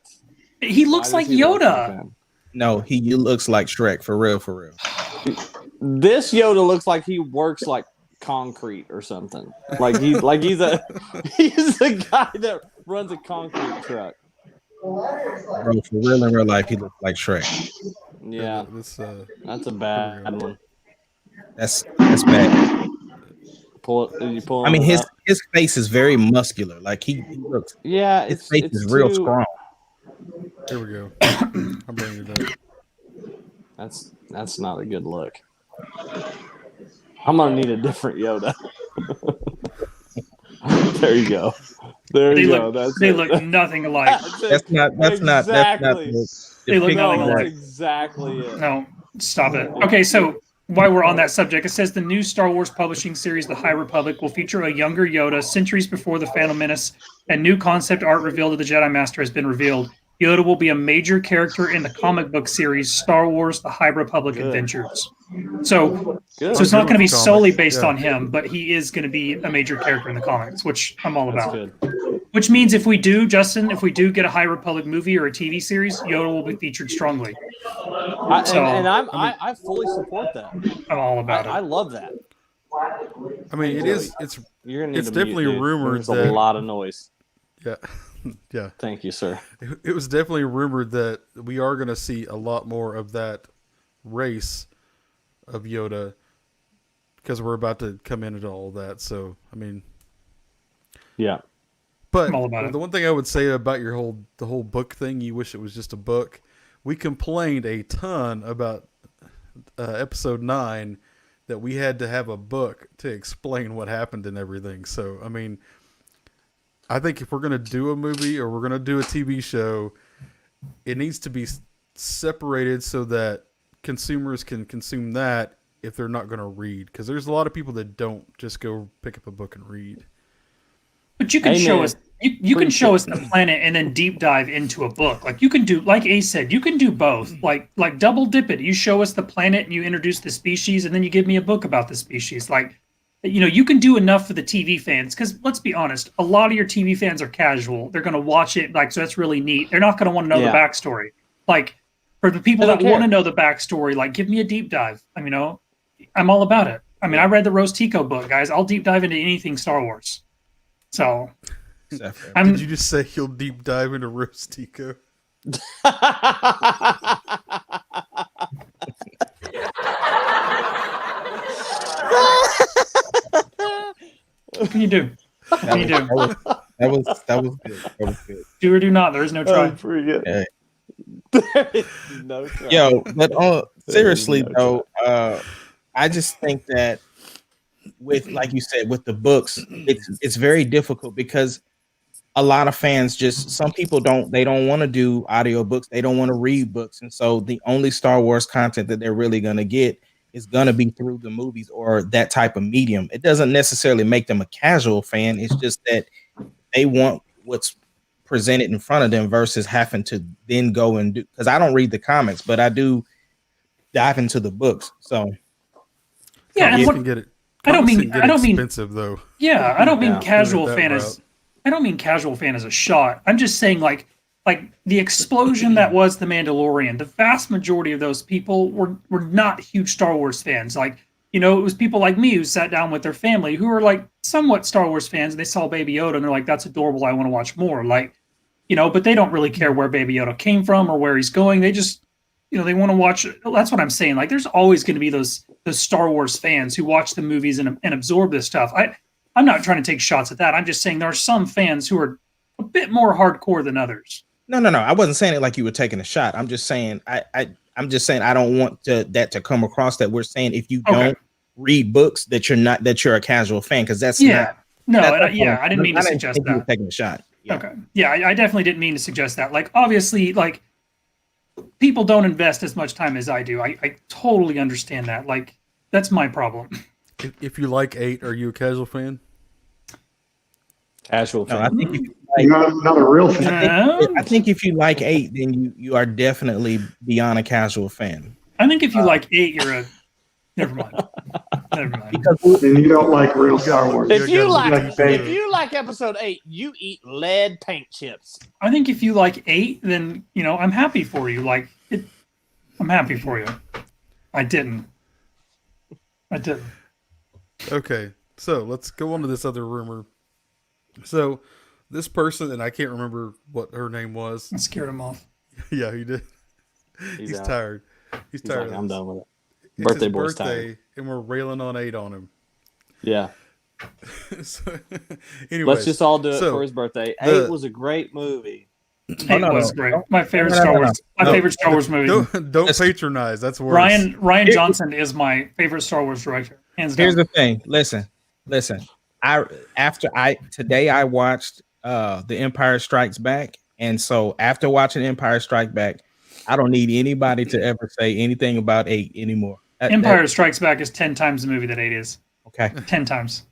S2: He looks like Yoda.
S5: No, he looks like Shrek for real.
S4: This Yoda looks like he works like concrete or something. Like he's a guy that runs a concrete truck.
S5: Bro, for real in real life, he looks like Shrek.
S4: Yeah, that's a bad one.
S5: That's bad.
S4: You pull.
S5: I mean, his face is very muscular. Like he looks.
S4: Yeah,
S5: his face is real strong.
S3: Here we go. I'm bringing it up.
S4: That's not a good look. I'm gonna need a different Yoda. There you go. They
S2: look nothing alike.
S5: That's not.
S2: They look nothing alike.
S4: Exactly it.
S2: No, stop it. Okay, so while we're on that subject, it says the new Star Wars publishing series, The High Republic, will feature a younger Yoda centuries before the Phantom Menace, and new concept art revealed of the Jedi Master has been revealed. Yoda will be a major character in the comic book series Star Wars: The High Republic Adventures. So it's not going to be solely based on him, but he is going to be a major character in the comics, which I'm all about.
S4: Good.
S2: Which means if we do get a High Republic movie or a TV series, Yoda will be featured strongly.
S4: I fully support that.
S2: I'm all about it.
S4: I love that.
S3: I mean, it's
S4: You're gonna need
S3: it's
S4: to
S3: definitely
S4: mute, dude.
S3: rumored
S4: There's a lot of noise.
S3: Yeah, Yeah.
S4: Thank you, sir.
S3: It was definitely rumored that we are going to see a lot more of that race of Yoda because we're about to come into all that. So, I mean,
S4: Yeah.
S3: but
S2: I'm all about it.
S3: the one thing I would say about the whole book thing, you wish it was just a book. We complained a ton about episode 9 that we had to have a book to explain what happened and everything. So, I mean, I think if we're going to do a movie or we're going to do a TV show, it needs to be separated so that consumers can consume that if they're not going to read. Because there's a lot of people that don't just go pick up a book and read.
S2: But you can
S4: Amen.
S2: show us you can
S4: Preach
S2: show
S4: it.
S2: us the planet and then deep dive into a book. Like you can do, like Ace said, you can do both. Like double dip it. You show us the planet and you introduce the species, and then you give me a book about the species. Like, you know, you can do enough for the TV fans, because let's be honest, a lot of your TV fans are casual. They're going to watch it like, so that's really neat. They're not going to want to know
S4: Yeah.
S2: the backstory. Like for the people
S4: They
S2: that
S4: don't
S2: want to
S4: care.
S2: know the backstory, like give me a deep dive. I mean, you know, I'm all about it. I mean, I read the Rose Tico book, guys. I'll deep dive into anything Star Wars. So I'm
S3: Did you just say you'll deep dive into Rostico?
S2: what can you do? What can you do?
S5: That was good. That was good.
S2: Do or do not. There is no try.
S4: Pretty good.
S5: Yeah.
S4: There is no try.
S5: Yo, but seriously
S4: no
S5: though, I just think that with, like you said, with the books, it's very difficult because a lot of fans some people don't want to do audiobooks, they don't want to read books, and so the only Star Wars content that they're really going to get is going to be through the movies or that type of medium. It doesn't necessarily make them a casual fan. It's just that they want what's presented in front of them versus having to then go and do, because I don't read the comics, but I do dive into the books. So
S2: Yeah, and
S3: You
S2: what,
S3: can get it.
S2: I don't mean-
S3: comics can
S2: I
S3: get
S2: don't mean-
S3: expensive though.
S2: yeah, I don't mean
S4: Yeah,
S2: casual
S3: do it that
S2: fan
S3: route.
S2: as I don't mean casual fan as a shot. I'm just saying like the explosion that was The Mandalorian. The vast majority of those people were not huge Star Wars fans. Like, you know, it was people like me who sat down with their family who were like somewhat Star Wars fans. And they saw Baby Yoda and they're like, "That's adorable. I want to watch more." Like, you know, but they don't really care where Baby Yoda came from or where he's going. They just, you know, they want to watch. That's what I'm saying. Like, there's always going to be those Star Wars fans who watch the movies and absorb this stuff. I'm not trying to take shots at that. I'm just saying there are some fans who are a bit more hardcore than others.
S5: No. I wasn't saying it like you were taking a shot. I'm just saying I'm just saying I don't want that to come across that we're saying if you don't read books that you're a casual fan, because that's
S2: Yeah.
S5: not.
S2: No,
S5: that's
S2: I didn't mean to suggest
S5: think you were
S2: that.
S5: taking a shot. Yeah.
S2: Okay. Yeah, I definitely didn't mean to suggest that. Like, obviously, like, people don't invest as much time as I do. I totally understand that. Like, that's my problem.
S3: If you like 8, are you a casual fan?
S4: Casual
S5: No,
S4: fan.
S5: I think if you
S7: Not a real fan.
S5: I think if you like 8, then you are definitely beyond a casual fan.
S2: I think if you like 8, you're a. Never mind. Never mind.
S5: Because
S7: And you don't like real Star Wars.
S4: If you
S3: gotta
S4: like,
S7: like Vader.
S4: if you like episode 8, you eat lead paint chips.
S2: I think if you like 8, then, you know, I'm happy for you. Like, I'm happy for you. I didn't.
S3: Okay, so let's go on to this other rumor. So this person, and I can't remember what her name was.
S2: I scared him off.
S3: Yeah, he did. He's
S4: out.
S3: tired. He's
S4: He's
S3: tired.
S4: like,
S3: of
S4: I'm
S3: this.
S4: done with it.
S3: It's
S4: Birthday
S3: his
S4: boy's
S3: birthday,
S4: tired.
S3: and we're railing on 8 on him.
S4: Yeah.
S3: So, anyways,
S4: Let's just all do it
S3: so
S4: for his birthday.
S3: the-
S4: 8 was a great movie.
S2: It was great. My favorite
S5: No,
S2: Star
S5: no.
S2: Wars. My favorite Star Wars movie.
S3: don't patronize. That's worse.
S2: Ryan Johnson is my favorite Star Wars director. Hands down.
S5: here's the thing. Listen. Today I watched The Empire Strikes Back, and so after watching Empire Strikes Back, I don't need anybody to ever say anything about 8 anymore.
S2: Empire Strikes Back is 10 times the movie that 8 is.
S5: Okay.
S2: 10 times.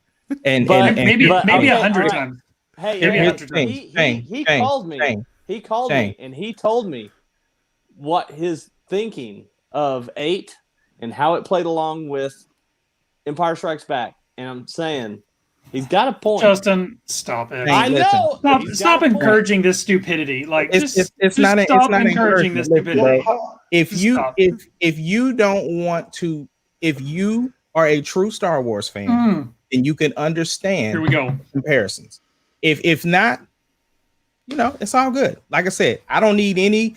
S5: And
S2: Maybe
S4: but-
S2: 100
S4: all right.
S2: times.
S4: Hey,
S2: Maybe
S4: hey,
S2: 100 times.
S4: he called me. He called
S5: Shane.
S4: me and he told me what his thinking of 8 and how it played along with Empire Strikes Back. And I'm saying he's got a point.
S2: Justin, stop it.
S5: Hey,
S4: I
S5: listen.
S4: know.
S2: Stop,
S4: He's
S2: stop
S4: got a point.
S2: encouraging this stupidity. Like,
S5: It's
S2: just
S5: not
S2: stop encouraging this
S5: Listen,
S2: stupidity.
S5: bro. If
S2: Just
S5: you
S2: stop.
S5: if you don't want to, if you are a true Star Wars fan,
S2: Mm,
S5: then you can
S2: here
S5: understand
S2: we go.
S5: comparisons. If not, it's all good. Like I said, I don't need any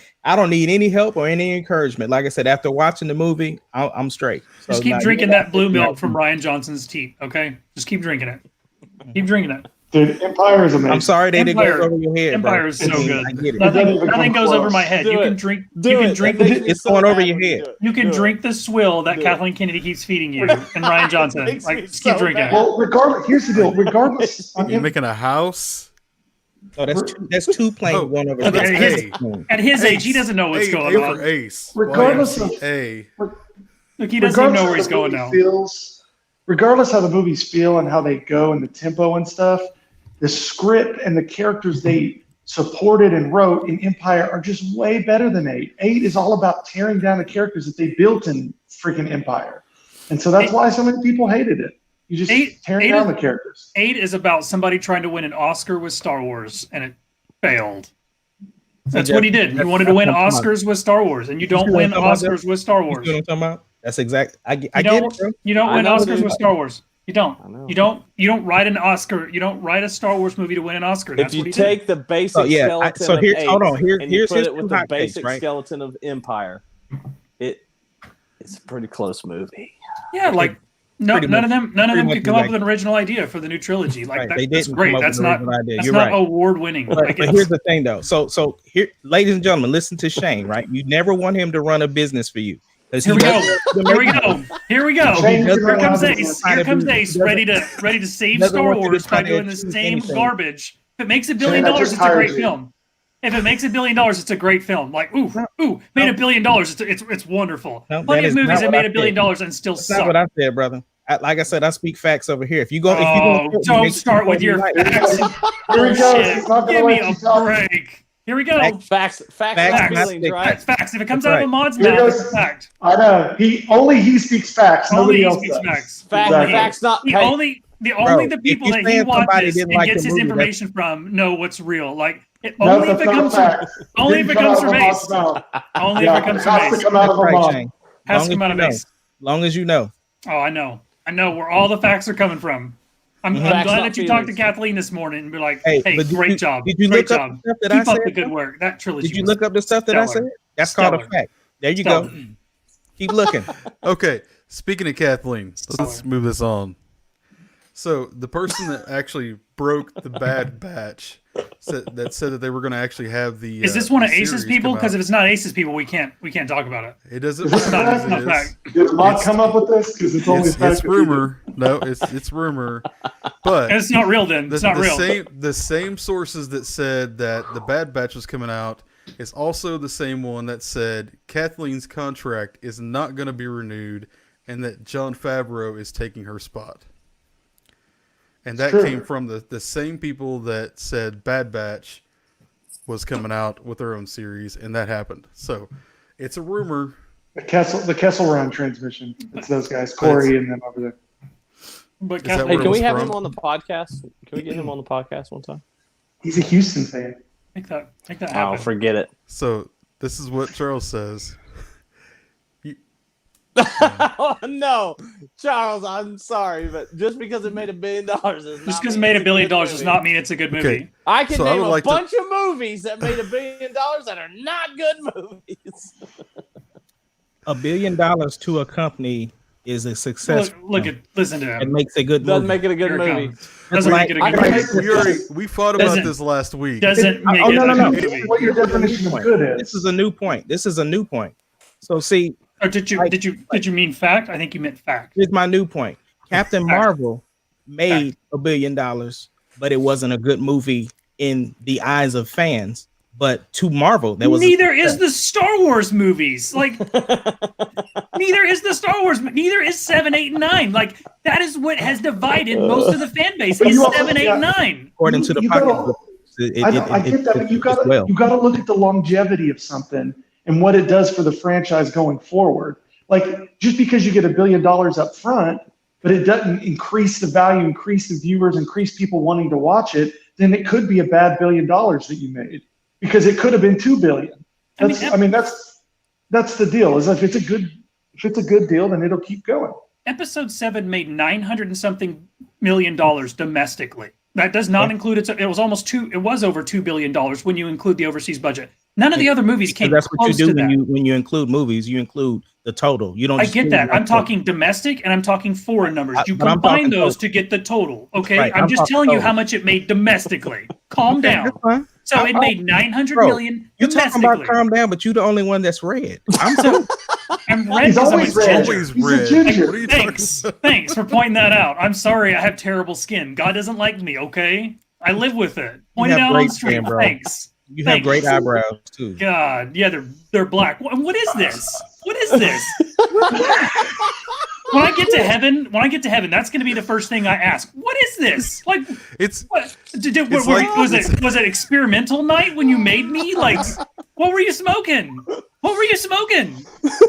S5: help or any encouragement. Like I said, after watching the movie, I'm straight. So
S2: Just keep drinking that blue milk from Ryan Johnson's teeth, okay? Just keep drinking it. Keep drinking it.
S7: Dude, Empire is amazing.
S5: I'm sorry they didn't go over your head.
S2: Empire
S5: bro.
S2: is so good.
S5: I get it.
S2: Nothing goes over my head. You can drink.
S5: It's going over your head.
S2: You can drink the swill that Kathleen Kennedy keeps feeding you, and Ryan Johnson. Like, just keep drinking.
S7: Well, regardless, here's the deal. Regardless,
S3: You're making a house.
S5: Oh, that's two playing one over.
S2: At his age, he doesn't know what's going on.
S3: Ace.
S7: Regardless of
S2: Look, he doesn't even know where he's going now.
S7: Regardless how the movies feel and how they go and the tempo and stuff, the script and the characters they supported and wrote in Empire are just way better than 8. 8 is all about tearing down the characters that they built in freaking Empire. And so that's why so many people hated it. You just tearing down the characters.
S2: 8 is about somebody trying to win an Oscar with Star Wars, and it failed. That's what he did. He wanted to win Oscars with Star Wars, and you don't win Oscars with Star Wars.
S5: You know what I'm talking about? That's exact. I get it, bro.
S2: You don't win Oscars with Star Wars. You don't. You don't write an Oscar. You don't write a Star Wars movie to win an Oscar. That's
S4: if you take the basic skeleton of 8 and you put it with the basic skeleton of Empire, it's a pretty close movie.
S2: Yeah, like none of them could come up with an original idea for the new trilogy. Like that's great. That's not award winning.
S5: But here's the thing, though. So here, ladies and gentlemen, listen to Shane. Right, you never want him to run a business for you. Here we go. Here comes Ace. Here comes Ace, ready to save Star Wars by doing the same garbage. If it makes $1 billion, it's a great film. If it makes $1 billion, it's a great film. Like, made $1 billion. It's wonderful. Plenty of movies that made $1 billion and still suck. That's not what I said, brother. Like I said, I speak facts over here. If you go,
S2: don't start with your facts. Bullshit. Give me a break. Here we go.
S4: Facts. Right?
S2: Facts. If it comes out of a mod's mouth, it's a fact.
S7: I know. He speaks facts. Nobody else does.
S4: Facts. Not
S2: the only the people that he watches and gets his information from know what's real. Like only if it comes from Ace. Only if it comes from Ace. Has to come out of Ace.
S5: Long as you know.
S2: Oh, I know where all the facts are coming from. I'm glad that you talked to Kathleen this morning and be like, "Hey, great job!
S5: Did you look up the stuff that I said?
S2: Keep up the good work. That trilogy.
S5: Did you look up the stuff that I said? That's called a fact. There you go. Keep looking.
S3: Okay. Speaking of Kathleen, let's move this on. So the person that actually broke the Bad Batch said that they were going to actually have the.
S2: Is this one of Ace's people? Because if it's not Ace's people, we can't talk about it.
S3: It doesn't matter.
S7: Did Mott come up with this? Because it's only
S3: it's rumor. No, it's rumor. But
S2: it's not real. Then it's not real.
S3: The same sources that said that the Bad Batch was coming out is also the same one that said Kathleen's contract is not going to be renewed, and that Jon Favreau is taking her spot. And that came from the same people that said Bad Batch was coming out with their own series, and that happened. So it's a rumor.
S7: The Kessel Run transmission. It's those guys, Corey and them over there.
S2: But
S4: hey, can we have him on the podcast? Can we get him on the podcast one time?
S7: He's a Houston fan.
S2: Make that happen.
S4: Oh, forget it.
S3: So this is what Charles says.
S4: Oh, no, Charles, I'm sorry, but just because it made $1 billion
S2: just because it made $1 billion does not mean it's a good movie.
S3: Okay.
S4: I can name a bunch of movies that made $1 billion that are not good movies.
S5: $1 billion to a company is a success.
S2: Listen to him.
S5: It makes a good movie.
S4: Doesn't make it a good movie.
S2: Doesn't make it a good movie.
S3: We fought about this last week.
S2: Doesn't make it a good movie.
S7: What your definition of good is?
S5: This is a new point. So see.
S2: Or did you mean fact? I think you meant fact.
S5: Here's my new point. Captain Marvel made $1 billion, but it wasn't a good movie in the eyes of fans. But to Marvel, there was
S2: neither is the Star Wars movies. Like neither is the Star Wars. Neither is 7, 8, and 9. Like that is what has divided most of the fan base. Is 7, 8, and 9.
S5: According to the pocket.
S7: I get that, but you got to look at the longevity of something and what it does for the franchise going forward. Like, just because you get $1 billion up front, but it doesn't increase the value, increase the viewers, increase people wanting to watch it, then it could be a bad $1 billion that you made, because it could have been $2 billion. That's the deal. Is if it's a good deal, then it'll keep going.
S2: Episode 7 made $900 and something million domestically. That does not include it was almost two. It was over $2 billion when you include the overseas budget. None of the other movies came
S5: That's what you
S2: close
S5: do
S2: to
S5: when
S2: that.
S5: you include movies. You include the total. You don't.
S2: I
S5: just
S2: get that.
S5: include
S2: I'm talking domestic and I'm talking foreign numbers. You
S5: but I'm
S2: combine
S5: talking
S2: those
S5: total.
S2: to get the total. Okay,
S5: Right,
S2: I'm
S5: I'm
S2: just
S5: talking
S2: telling you
S5: total.
S2: how much it made domestically. Calm down.
S5: That's fine.
S2: So it made 900
S5: Bro,
S2: million
S5: You're talking
S2: domestically.
S5: about calm down, but you're the only one that's red. I'm
S2: So I'm red
S7: He's
S2: because I'm a
S7: always red.
S2: ginger.
S3: Always
S7: He's a
S3: red.
S7: ginger.
S3: What are you talking
S2: Thanks.
S3: about?
S2: Thanks for pointing that out. I'm sorry I have terrible skin. God doesn't like me, okay? I live with it. Point it
S5: have
S2: out on
S5: great
S2: the street.
S5: skin, bro.
S2: Thanks.
S5: You have great eyebrows too.
S2: God, yeah, they're black. What is this? What is this? When I get to heaven, that's going to be the first thing I ask. What is this? Like,
S3: It's
S2: what? Was it experimental night when you made me? Like, what were you smoking? What were you smoking?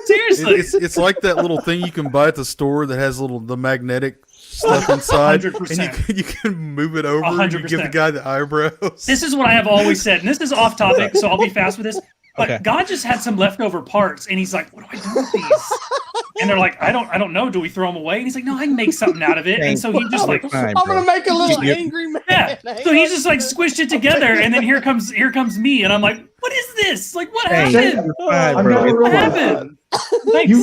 S2: Seriously.
S3: it's like that little thing you can buy at the store that has the magnetic stuff inside,
S2: 100%.
S3: and you can move it over. And you give the
S2: 100%.
S3: guy the eyebrows.
S2: This is what I have always said, and this is off topic, so I'll be fast with this. But
S5: Okay.
S2: God just had some leftover parts, and He's like, "What do I do with these?" And they're like, "I don't know. Do we throw them away?" And He's like, "No, I can make something out of it." And so he just like,
S5: Fine,
S4: I'm
S5: bro.
S4: gonna make a little
S5: You-
S4: angry man.
S2: yeah. So he's just like squished it together, and then here comes me, and I'm like, "What is this? Like, what
S5: Hey,
S2: happened?
S5: you're fine,
S7: I've
S5: bro.
S7: never
S5: It's
S2: What
S7: realized
S5: fine.
S2: happened?"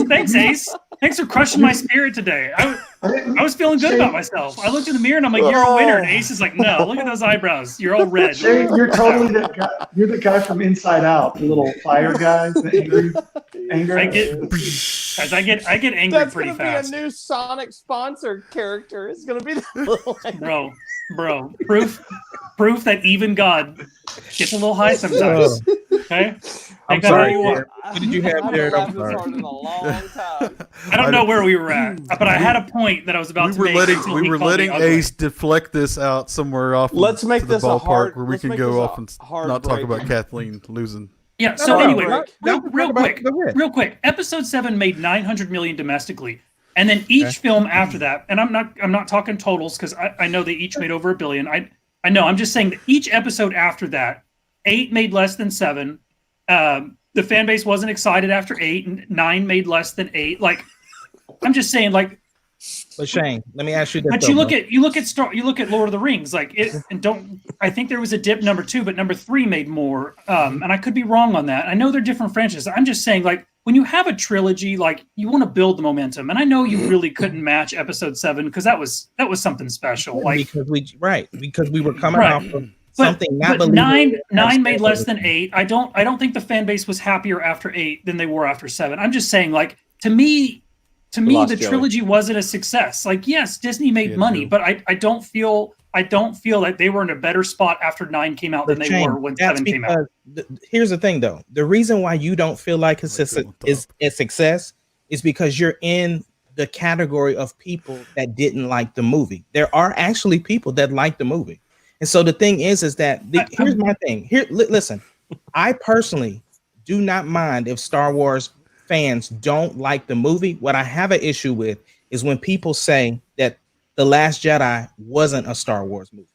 S2: Thanks, Ace. Thanks for crushing my spirit today. I was feeling good about myself. I looked in the mirror and I'm like, "You're a winner." And Ace is like, "No, look at those eyebrows. You're all red."
S7: Shane, you're totally that guy. You're the guy from Inside Out, the little fire guy, the anger.
S2: I get, guys, I get angry
S4: That's
S2: pretty
S4: gonna
S2: fast,
S4: be a new Sonic sponsored character. It's gonna be the little
S2: bro. Proof that even God gets a little high sometimes. Okay,
S5: I'm
S2: Thank God
S5: sorry,
S2: you
S5: Jared.
S2: are.
S5: What did you have,
S4: I
S5: Jared?
S4: haven't
S5: I'm
S4: laughed this
S5: sorry.
S4: hard in a long time.
S2: I don't know where we were at, but I had a point that I was about
S3: we
S2: to
S3: were
S2: make.
S3: letting
S2: until
S3: we
S2: he
S3: were
S2: called
S3: letting
S2: me ugly.
S3: Ace deflect this out somewhere off.
S4: Let's make
S3: to the
S4: this a
S3: ballpark
S4: hard-
S3: where we
S4: let's
S3: can
S4: make
S3: go
S4: this a
S3: off and
S4: hard
S3: not talk
S4: break.
S3: about Kathleen losing.
S2: Yeah. So
S5: No,
S2: anyway,
S5: no,
S2: real quick,
S5: go ahead.
S2: real quick. Episode 7 made 900 million domestically, and then each film after that. And I'm not talking totals because I know they each made over $1 billion. I know. I'm just saying that each episode after that, 8 made less than 7. The fan base wasn't excited after 8, and 9 made less than 8. Like, I'm just saying, like.
S5: But Shane, let me ask you this.
S2: But
S5: though,
S2: you
S5: bro.
S2: look at Lord of the Rings, like it, and don't. I think there was a dip number 2, but number 3 made more. And I could be wrong on that. I know they're different franchises. I'm just saying, like, when you have a trilogy, like, you want to build the momentum, and I know you really couldn't match Episode 7 because that was something special. Like,
S5: because we were coming
S2: Right.
S5: off of something not
S2: but
S5: believable.
S2: nine made less than 8. I don't think the fan base was happier after 8 than they were after 7. I'm just saying, like, to me,
S4: lost
S2: the
S4: Joey.
S2: trilogy wasn't a success. Like, yes, Disney made money,
S3: true.
S2: but I don't feel that they were in a better spot after 9 came out than they
S5: Shane,
S2: were when
S5: that's
S2: 7 came out.
S5: Here's the thing, though. The reason why you don't feel like it's a success is because you're in the category of people that didn't like the movie. There are actually people that like the movie. And so the thing is that here's my thing. Here, listen, I personally do not mind if Star Wars fans don't like the movie. What I have an issue with is when people say that The Last Jedi wasn't a Star Wars movie.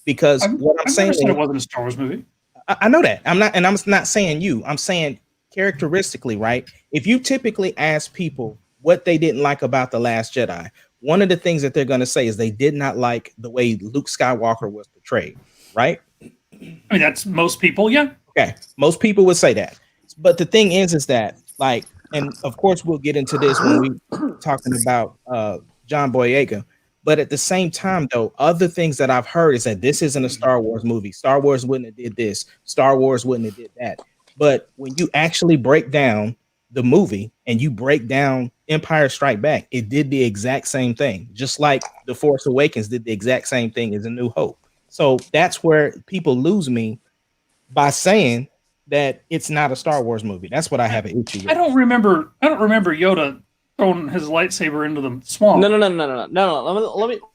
S5: Because what I'm saying
S2: never said
S5: is,
S2: it wasn't a Star Wars movie.
S5: I know that. I'm not saying you. I'm saying characteristically, right? If you typically ask people what they didn't like about The Last Jedi, one of the things that they're going to say is they did not like the way Luke Skywalker was portrayed, right?
S2: I mean, that's most people, yeah.
S5: Okay, most people would say that. But the thing is that, like, and of course we'll get into this when we talking about John Boyega. But at the same time, though, other things that I've heard is that this isn't a Star Wars movie. Star Wars wouldn't have did this. Star Wars wouldn't have did that. But when you actually break down the movie and you break down Empire Strike Back, it did the exact same thing, just like The Force Awakens did the exact same thing as A New Hope. So that's where people lose me by saying that it's not a Star Wars movie. That's what I have an issue with.
S2: I don't remember Yoda throwing his lightsaber into the swamp.
S4: No.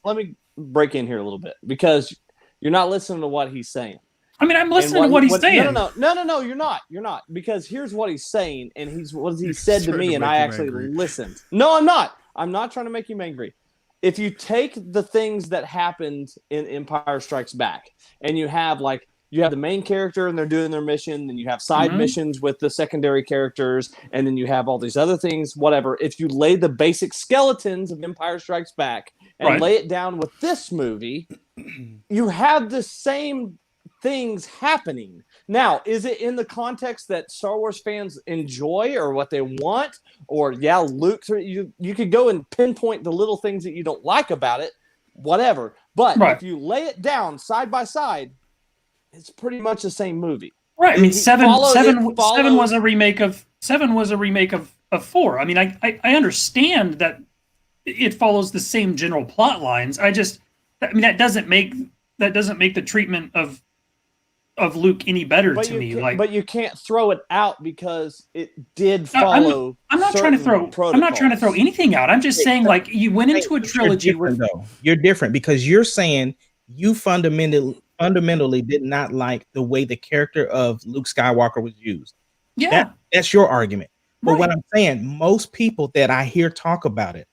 S4: Let me break in here a little bit because you're not listening to what he's saying.
S2: I mean, I'm listening to what he's saying.
S4: No, you're not. Because here's what he's saying, and what he said to me, and I actually listened. No, I'm not. I'm not trying to make you angry. If you take the things that happened in Empire Strikes Back, and you have the main character and they're doing their mission, and you have side missions with the secondary characters, and then you have all these other things, whatever. If you lay the basic skeletons of Empire Strikes Back and lay it down with this movie, you have the same things happening. Now, is it in the context that Star Wars fans enjoy or what they want? Or Luke, you could go and pinpoint the little things that you don't like about it, whatever. But if you lay it down side by side, it's pretty much the same movie.
S2: Right. I mean, seven was a remake of 4. I mean, I understand that it follows the same general plot lines. That doesn't make the treatment of Luke any better to me.
S4: But you can't throw it out because it did follow.
S2: I'm not trying to throw anything out. I'm just saying, like, you went into a trilogy
S5: you're different because you're saying you fundamentally did not like the way the character of Luke Skywalker was used.
S2: Yeah,
S5: that's your argument. But what I'm saying, most people that I hear talk about it,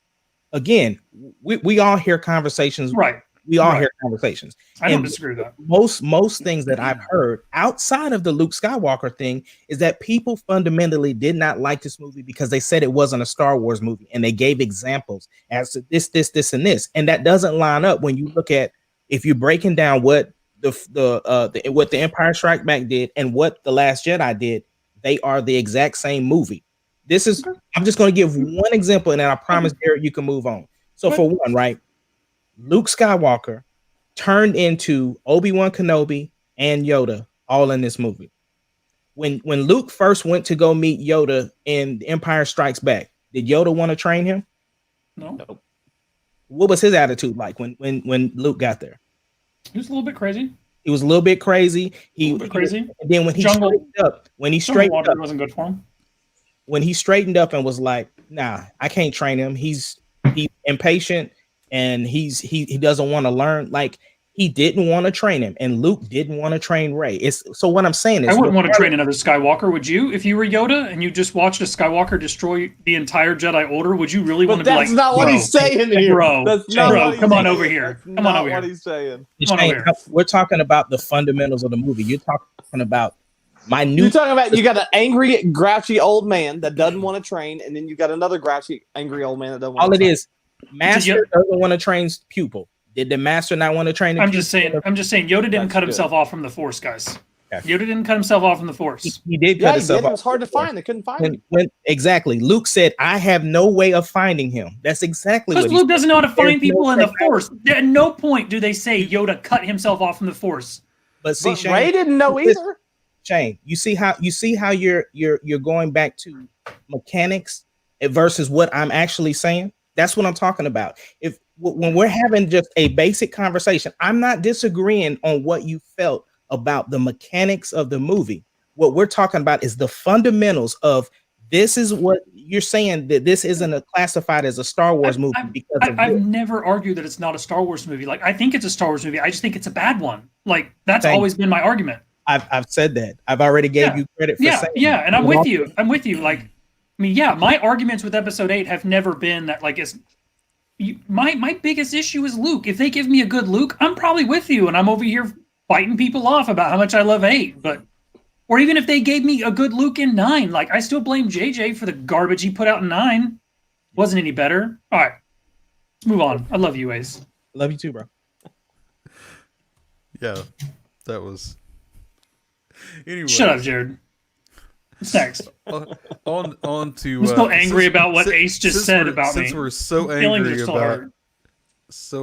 S5: again, we all hear conversations.
S2: Right.
S5: We all hear conversations.
S2: I don't disagree with that.
S5: Most things that I've heard outside of the Luke Skywalker thing is that people fundamentally did not like this movie because they said it wasn't a Star Wars movie, and they gave examples as to this, and this, and that doesn't line up when you look at if you're breaking down what what the Empire Strikes Back did and what The Last Jedi did. They are the exact same movie. I'm just going to give one example, and then I promise, Derek, you can move on. So for one, right? Luke Skywalker turned into Obi-Wan Kenobi and Yoda all in this movie. When Luke first went to go meet Yoda in The Empire Strikes Back, did Yoda want to train him?
S2: No.
S5: What was his attitude like when Luke got there?
S2: He was a little bit crazy.
S5: He was a little bit crazy.
S2: And
S5: then when he straightened up,
S2: wasn't good for him.
S5: When he straightened up and was like, "Nah, I can't train him. He's impatient and he doesn't want to learn." Like, he didn't want to train him, and Luke didn't want to train Rey. So what I'm saying is,
S2: I wouldn't want to train another Skywalker. Would you? If you were Yoda and you just watched a Skywalker destroy the entire Jedi Order, would you really want to be like,
S4: that's not what he's saying here.
S2: Bro, come on over here. Come on over here.
S4: What he's saying.
S5: We're talking about the fundamentals of the movie. You're talking about
S4: You're talking about you got an angry, grouchy old man that doesn't want to train, and then you got another grouchy, angry old man that doesn't want to train. All it is,
S5: master doesn't want to train pupil. Did the master not want to train?
S2: I'm just saying. Yoda didn't cut himself off from the Force, guys. Okay. Yoda didn't cut himself off from the Force.
S5: He did cut himself off.
S4: It was hard to find. They couldn't find him.
S5: Exactly. Luke said, "I have no way of finding him." That's exactly what
S2: Luke doesn't know how to find people in the Force. At no point do they say Yoda cut himself off from the Force.
S5: But see, Shane,
S4: Rey didn't know either.
S5: Shane, you see how you're going back to mechanics versus what I'm actually saying. That's what I'm talking about. When we're having just a basic conversation, I'm not disagreeing on what you felt about the mechanics of the movie. What we're talking about is the fundamentals of this is what you're saying, that this isn't classified as a Star Wars movie.
S2: I've never argued that it's not a Star Wars movie. Like, I think it's a Star Wars movie. I just think it's a bad one. Like, that's always been my argument.
S5: I've said that. I've already gave you credit for saying that.
S2: Yeah, and I'm with you. Like, I mean, my arguments with Episode 8 have never been that, like, my biggest issue is Luke. If they give me a good Luke, I'm probably with you, and I'm over here fighting people off about how much I love 8. Or even if they gave me a good Luke in 9, like, I still blame JJ for the garbage he put out in 9. Wasn't any better. All right, let's move on. I love you, Ace.
S5: Love you too, bro.
S3: Yeah, that was. Anyway,
S2: shut up, Jared. What's next?
S3: on to.
S2: I'm so angry about what Ace just said about me.
S3: Since we're so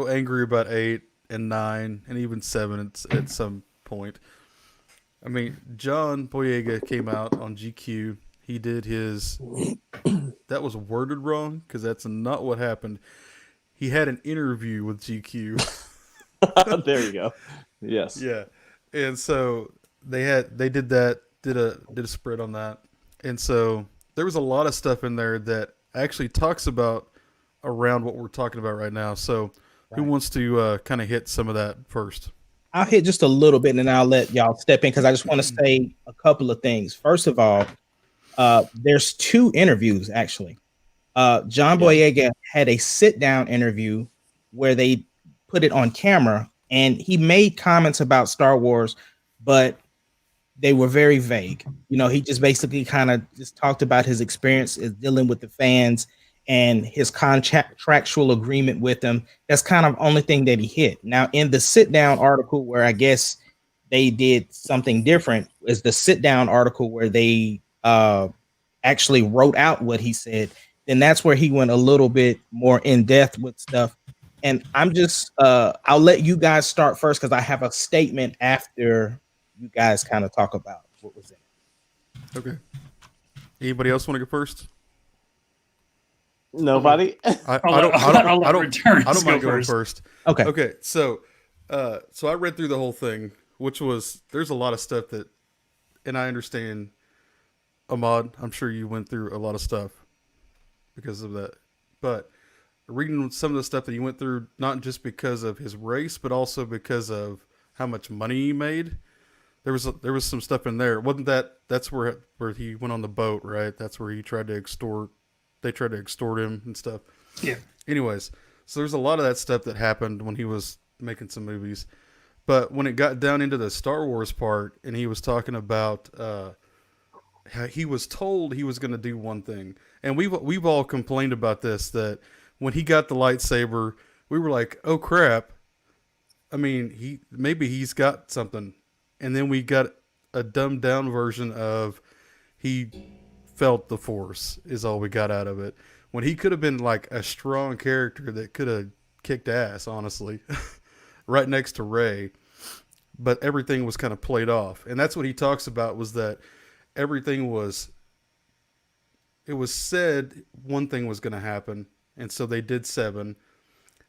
S3: angry about 8 and 9 and even 7 at some point. I mean, John Boyega came out on GQ. He did his. That was worded wrong because that's not what happened. He had an interview with GQ.
S4: There you go. Yes.
S3: Yeah, and so they did a spread on that, and so there was a lot of stuff in there that actually talks about around what we're talking about right now. So, who wants to kind of hit some of that first?
S5: I'll hit just a little bit, and then I'll let y'all step in because I just want to say a couple of things. First of all, there's 2 interviews actually. John Boyega had a sit-down interview where they put it on camera, and he made comments about Star Wars, but they were very vague. You know, he just basically kind of just talked about his experience dealing with the fans and his contractual agreement with him. That's kind of only thing that he hit. Now, in the sit down article, where I guess they did something different, is the sit down article where they actually wrote out what he said. Then that's where he went a little bit more in depth with stuff. And I'm just, I'll let you guys start first because I have a statement after you guys kind of talk about what was in it.
S3: Okay. Anybody else want to go first?
S4: Nobody.
S3: I don't mind going first.
S5: Okay.
S3: Okay. So I read through the whole thing, which was, there's a lot of stuff that, and I understand, Ahmad, I'm sure you went through a lot of stuff because of that, but reading some of the stuff that he went through, not just because of his race, but also because of how much money he made. There was some stuff in there. Wasn't that's where he went on the boat, right? That's where he tried to extort. They tried to extort him and stuff.
S2: Yeah.
S3: Anyways, so there's a lot of that stuff that happened when he was making some movies. But when it got down into the Star Wars part, and he was talking about how he was told he was going to do one thing, and we've all complained about this, that when he got the lightsaber, we were like, "Oh crap!" I mean, maybe he's got something, and then we got a dumbed down version of he felt the Force is all we got out of it. When he could have been like a strong character that could have kicked ass, honestly, right next to Rey, but everything was kind of played off, and that's what he talks about, was that everything was. It was said one thing was going to happen. And so they did 7.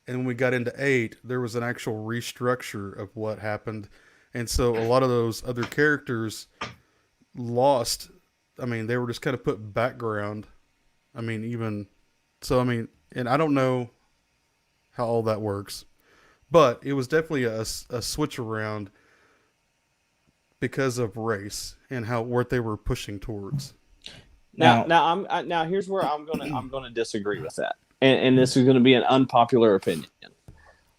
S3: And when we got into 8, there was an actual restructure of what happened. And so a lot of those other characters lost. I mean, they were just kind of put background. I mean, and I don't know how all that works. But it was definitely a switch around because of race and what they were pushing towards.
S4: Now here's where I'm gonna disagree with that. And this is going to be an unpopular opinion.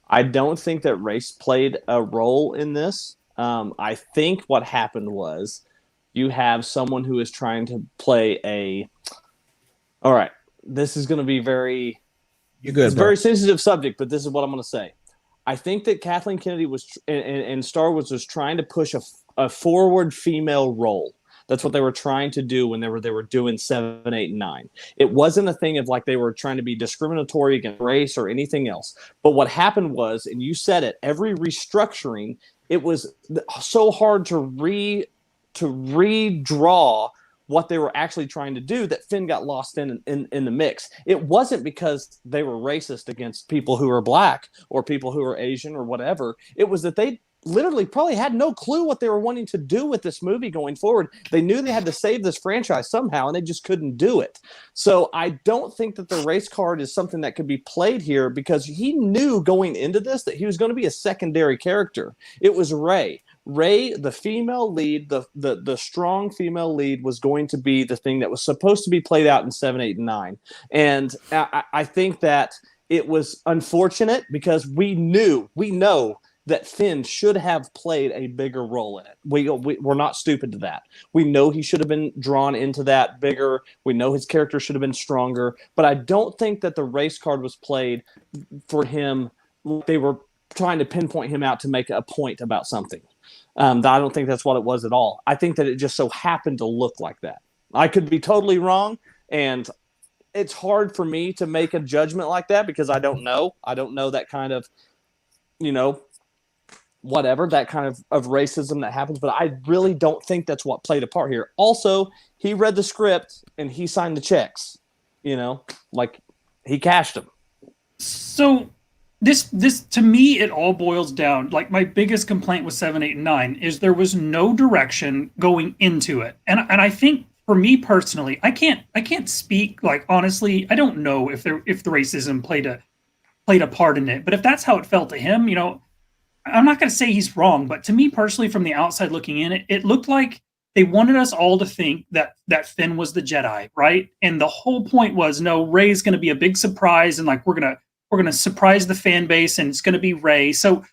S4: I don't think that race played a role in this. I think what happened was you have someone who is trying to play all right, this is going to be very sensitive subject, but this is what I'm going to say. I think that Kathleen Kennedy and Star Wars was trying to push a forward female role. That's what they were trying to do when they were doing 7, 8, and 9. It wasn't a thing of like they were trying to be discriminatory against race or anything else. But what happened was, and you said it, every restructuring, it was so hard to redraw what they were actually trying to do that Finn got lost in the mix. It wasn't because they were racist against people who are black or people who are Asian or whatever. It was that they literally probably had no clue what they were wanting to do with this movie going forward. They knew they had to save this franchise somehow, and they just couldn't do it. So I don't think that the race card is something that could be played here, because he knew going into this that he was going to be a secondary character. It was Rey. Rey, the female lead, the strong female lead, was going to be the thing that was supposed to be played out in 7, 8, and 9. And I think that it was unfortunate because we know that Finn should have played a bigger role in it. We're not stupid to that. We know he should have been drawn into that bigger. We know his character should have been stronger. But I don't think that the race card was played for him. They were trying to pinpoint him out to make a point about something. I don't think that's what it was at all. I think that it just so happened to look like that. I could be totally wrong, and it's hard for me to make a judgment like that because I don't know. I don't know that kind of, whatever, that kind of racism that happens, but I really don't think that's what played a part here. Also, he read the script and he signed the checks, like he cashed them.
S2: So this to me, it all boils down, like my biggest complaint with 7, 8, and 9 is there was no direction going into it. And I think for me personally, I can't speak, like, honestly, I don't know if the racism played a part in it, but if that's how it felt to him, I'm not going to say he's wrong, but to me personally, from the outside looking in, it looked like they wanted us all to think that Finn was the Jedi, right? And the whole point was, no, Rey's going to be a big surprise, and like we're gonna surprise the fan base, and it's going to be Rey. So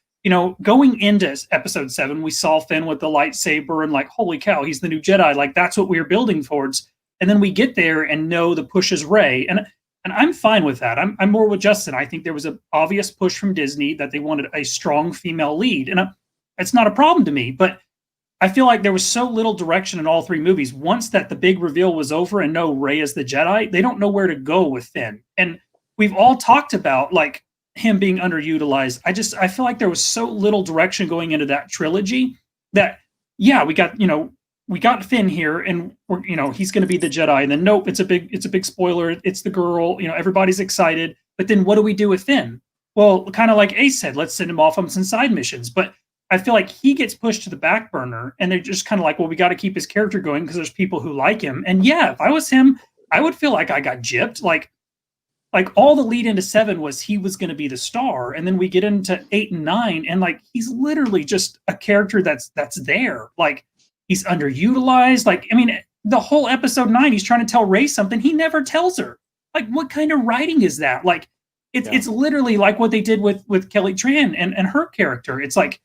S2: going into Episode 7, we saw Finn with the lightsaber, and like, holy cow, he's the new Jedi. Like that's what we were building towards. And then we get there and know the push is Rey. And And I'm fine with that. I'm more with Justin. I think there was an obvious push from Disney that they wanted a strong female lead. And it's not a problem to me, but I feel like there was so little direction in all three movies. Once that the big reveal was over and no Rey is the Jedi, they don't know where to go with Finn. And we've all talked about like him being underutilized. I feel like there was so little direction going into that trilogy that we got Finn here and he's going to be the Jedi, and then nope, it's a big spoiler. It's the girl, everybody's excited. But then what do we do with Finn? Well, kind of like Ace said, let's send him off on some side missions. But I feel like he gets pushed to the back burner, and they're just kind of like, well, we got to keep his character going because there's people who like him. And yeah, if I was him, I would feel like I got gypped. Like all the lead into 7 was he was going to be the star, and then we get into 8 and 9, and like he's literally just a character that's there. Like he's underutilized. Like I mean, the whole episode 9, he's trying to tell Rey something he never tells her. Like what kind of writing is that? Like it's literally like what they did with Kelly Tran and her character. It's like,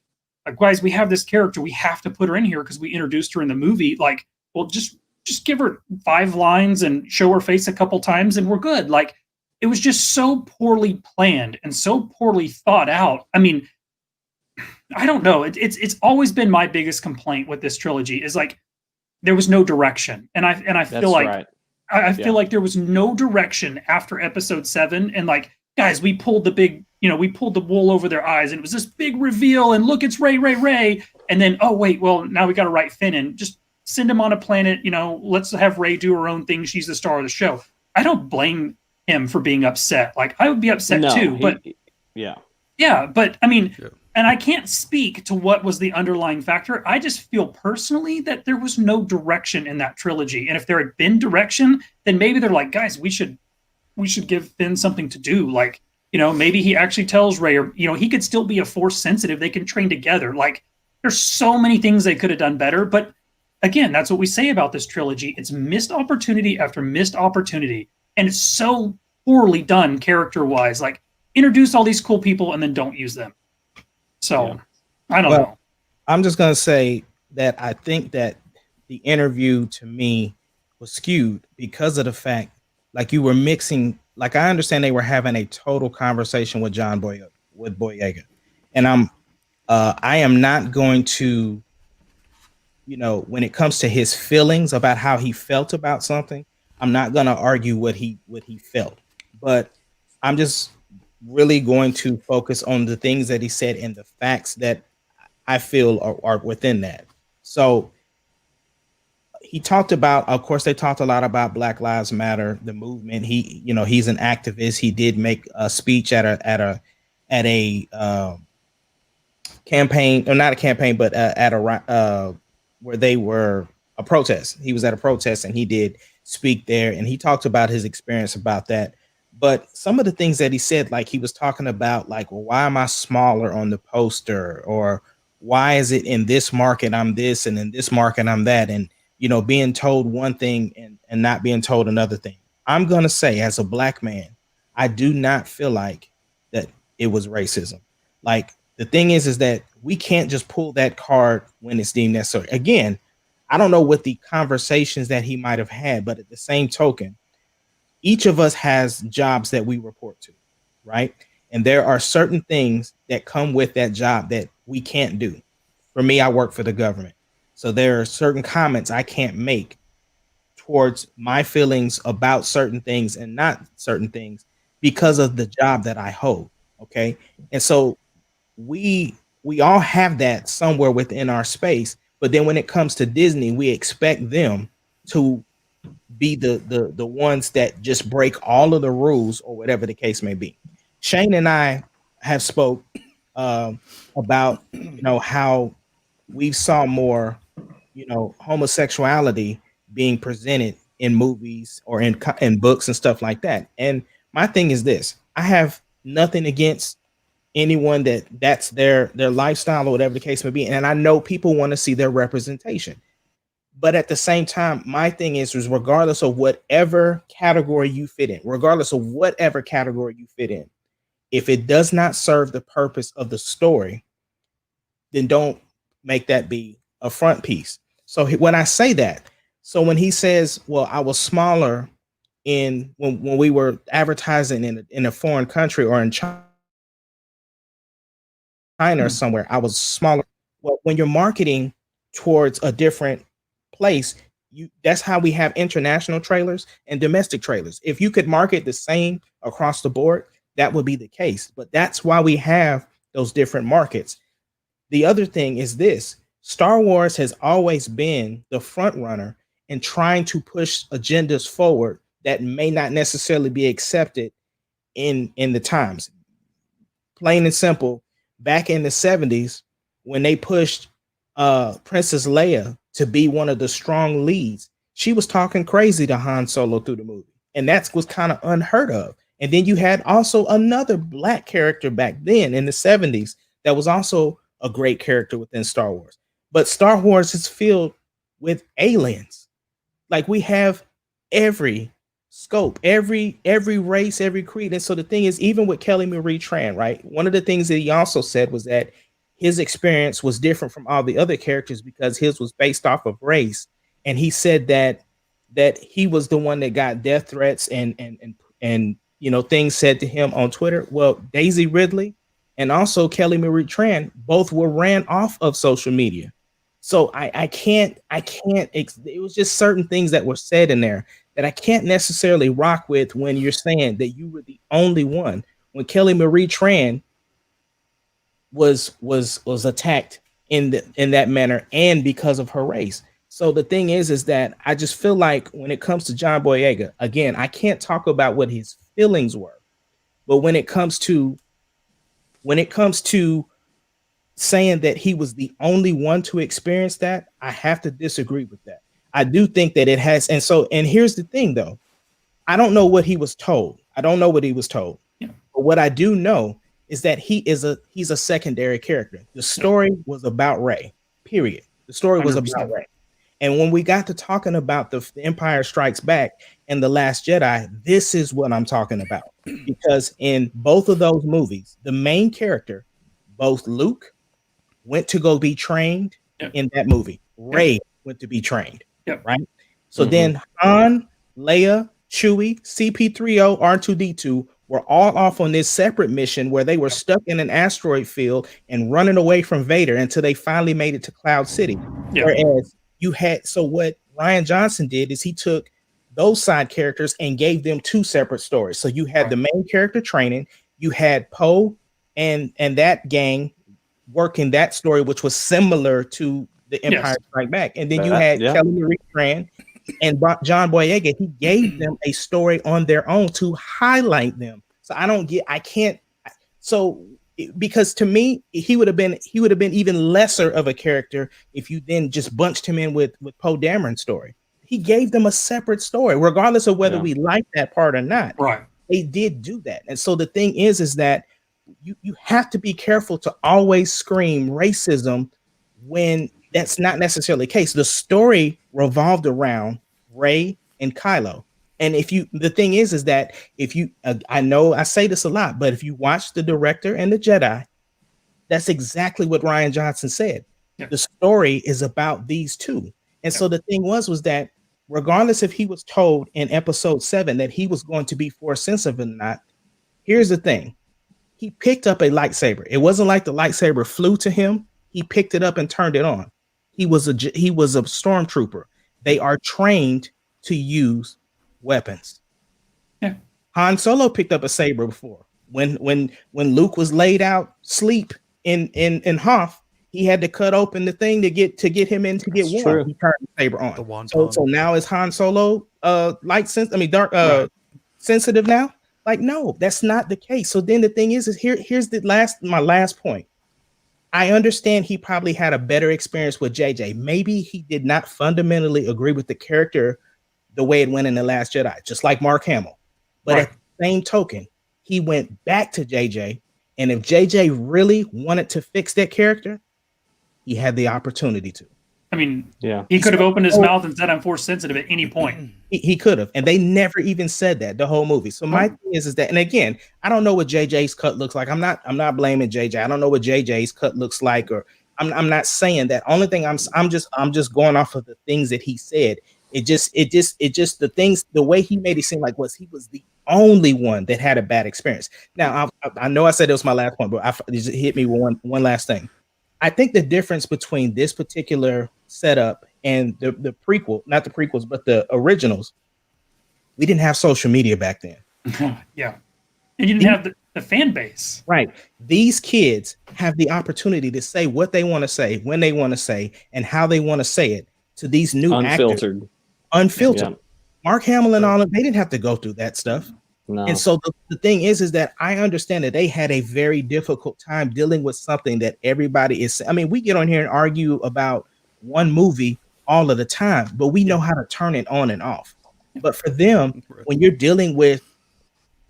S2: guys, we have this character, we have to put her in here because we introduced her in the movie. Like, well, just give her 5 lines and show her face a couple times and we're good. Like, it was just so poorly planned and so poorly thought out. I mean, I don't know. It's always been my biggest complaint with this trilogy is like there was no direction, and I feel like right. I feel like there was no direction after episode 7, and like, guys, we pulled the wool over their eyes, and it was this big reveal, and look, it's Rey, and then, oh, wait, well, now we got to write Finn and just send him on a planet, let's have Rey do her own thing. She's the star of the show. I don't blame him for being upset. Like, I would be upset too, but but I mean, and I can't speak to what was the underlying factor. I just feel personally that there was no direction in that trilogy. And if there had been direction, then maybe they're like, guys, we should give Finn something to do. Like, maybe he actually tells Rey, or, he could still be a Force sensitive. They can train together. Like, there's so many things they could have done better. But again, that's what we say about this trilogy. It's missed opportunity after missed opportunity. And it's so poorly done character-wise. Like, introduce all these cool people and then don't use them. So, I don't know.
S5: I'm just going to say that I think that the interview to me was skewed because of the fact, like, you were mixing, like, I understand they were having a total conversation with Boyega. And I am not going to, when it comes to his feelings about how he felt about something, I'm not going to argue what he felt. But I'm just really going to focus on the things that he said and the facts that I feel are within that. So he talked about, of course, they talked a lot about Black Lives Matter, the movement. He's an activist. He did make a speech at a campaign, or not a campaign, but at a where they were a protest. He was at a protest and he did speak there, and he talked about his experience about that. But some of the things that he said, like he was talking about, like, well, why am I smaller on the poster? Or why is it in this market I'm this and in this market I'm that? And, being told one thing and not being told another thing. I'm going to say, as a Black man, I do not feel like that it was racism. Like, the thing is that we can't just pull that card when it's deemed necessary. Again, I don't know what the conversations that he might have had, but at the same token, each of us has jobs that we report to, right? And there are certain things that come with that job that we can't do. For me, I work for the government. So there are certain comments I can't make towards my feelings about certain things and not certain things because of the job that I hold, okay? And so we all have that somewhere within our space, but then when it comes to Disney, we expect them to be the ones that just break all of the rules or whatever the case may be. Shane and I have spoke about how we saw more homosexuality being presented in movies or in books and stuff like that. And my thing is this: I have nothing against anyone that's their lifestyle or whatever the case may be, and I know people want to see their representation. But at the same time, my thing is regardless of whatever category you fit in, if it does not serve the purpose of the story, then don't make that be a front piece. So when I say that, so when he says, well, I was smaller in when we were advertising in a foreign country or in China or somewhere, I was smaller. Well, when you're marketing towards a different place, that's how we have international trailers and domestic trailers. If you could market the same across the board, that would be the case. But that's why we have those different markets. The other thing is this: Star Wars has always been the front runner in trying to push agendas forward that may not necessarily be accepted in the times. Plain and simple, back in the 70s, when they pushed Princess Leia to be one of the strong leads, she was talking crazy to Han Solo through the movie. And that was kind of unheard of. And then you had also another black character back then in the 70s that was also a great character within Star Wars. But Star Wars is filled with aliens. Like, we have every scope, every race, every creed. And so the thing is, even with Kelly Marie Tran, right? One of the things that he also said was that his experience was different from all the other characters because his was based off of race. And he said that he was the one that got death threats and things said to him on Twitter. Well, Daisy Ridley and also Kelly Marie Tran both were ran off of social media. So I can't, it was just certain things that were said in there that I can't necessarily rock with when you're saying that you were the only one. When Kelly Marie Tran was attacked in that manner and because of her race. So the thing is that I just feel like when it comes to John Boyega, again, I can't talk about what his feelings were, but when it comes to saying that he was the only one to experience that, I have to disagree with that. I do think that it has. And here's the thing though. I don't know what he was told. Yeah. But what I do know is that he's a secondary character. The story was about Rey, period. The story was
S2: 100%.
S5: about Rey. And when we got to talking about the Empire Strikes Back and The Last Jedi, this is what I'm talking about. Because in both of those movies, the main character, both Luke went to go be trained in that movie. Rey went to be trained, right? So then Han, Leia, Chewie, CP3O, R2D2 were all off on this separate mission where they were stuck in an asteroid field and running away from Vader until they finally made it to Cloud City. Whereas what Rian Johnson did is he took those side characters and gave them two separate stories. So you had the main character training, you had Poe and that gang working that story, which was similar to the Empire Strike Back. And then you had Kelly Marie Tran and John Boyega. He gave them a story on their own to highlight them. So because to me, he would have been even lesser of a character if you then just bunched him in with Poe Dameron's story. He gave them a separate story, regardless of whether we like that part or not.
S2: Right.
S5: They did do that. And so the thing is that you have to be careful to always scream racism when that's not necessarily the case. The story revolved around Rey and Kylo. And the thing is that if you, I know I say this a lot, but if you watch The Director and The Jedi, that's exactly what Rian Johnson said. Yeah. The story is about these two. And so the thing was that regardless if he was told in episode 7 that he was going to be force sensitive or not, here's the thing. He picked up a lightsaber. It wasn't like the lightsaber flew to him. He picked it up and turned it on. He was a stormtrooper. They are trained to use weapons. Yeah. Han Solo picked up a saber before. When Luke was laid out sleep in Hoth, he had to cut open the thing to get him in to get warm. He turned the saber on. So now is Han Solo dark sensitive now? Like, no, that's not the case. So then the thing is here's my last point. I understand he probably had a better experience with JJ. Maybe he did not fundamentally agree with the character the way it went in The Last Jedi, just like Mark Hamill. But at the same token, he went back to JJ. And if JJ really wanted to fix that character, he had the opportunity to.
S2: I mean, he could have opened his mouth and said, I'm force sensitive at any point.
S5: He could have. And they never even said that the whole movie. So my thing is that, and again, I don't know what JJ's cut looks like. I'm not blaming JJ. I don't know what JJ's cut looks like, or I'm not saying that. Only thing I'm just going off of the things that he said. The things, the way he made it seem like he was the only one that had a bad experience. Now, I know I said it was my last point, but it just hit me with one last thing. I think the difference between this particular setup and the prequel, not the prequels, but the originals, we didn't have social media back then.
S2: Yeah. And you didn't have the fan base.
S5: Right. These kids have the opportunity to say what they want to say, when they want to say, and how they want to say it to these new actors. Unfiltered. Yeah. Mark Hamill and all of they didn't have to go through that stuff. No. And so the thing is that I understand that they had a very difficult time dealing with something that everybody is. I mean, we get on here and argue about one movie all of the time, but we know how to turn it on and off. But for them, when you're dealing with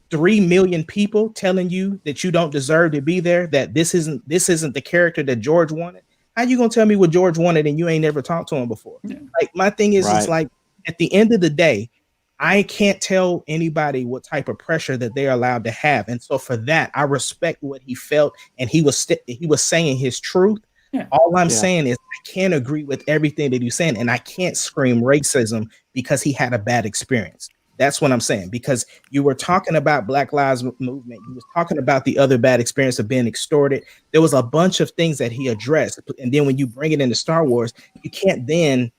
S5: 3 million people telling you that you don't deserve to be there, that this isn't the character that George wanted, how you gonna tell me what George wanted and you ain't never talked to him before? Yeah. Like my thing is, it's like at the end of the day, I can't tell anybody what type of pressure that they're allowed to have, and so for that, I respect what he felt, and he was saying his truth. Yeah. All I'm saying is I can't agree with everything that he's saying, and I can't scream racism because he had a bad experience. That's what I'm saying, because you were talking about Black Lives Movement. You was talking about the other bad experience of being extorted. There was a bunch of things that he addressed. And then when you bring it into Star Wars, you can't then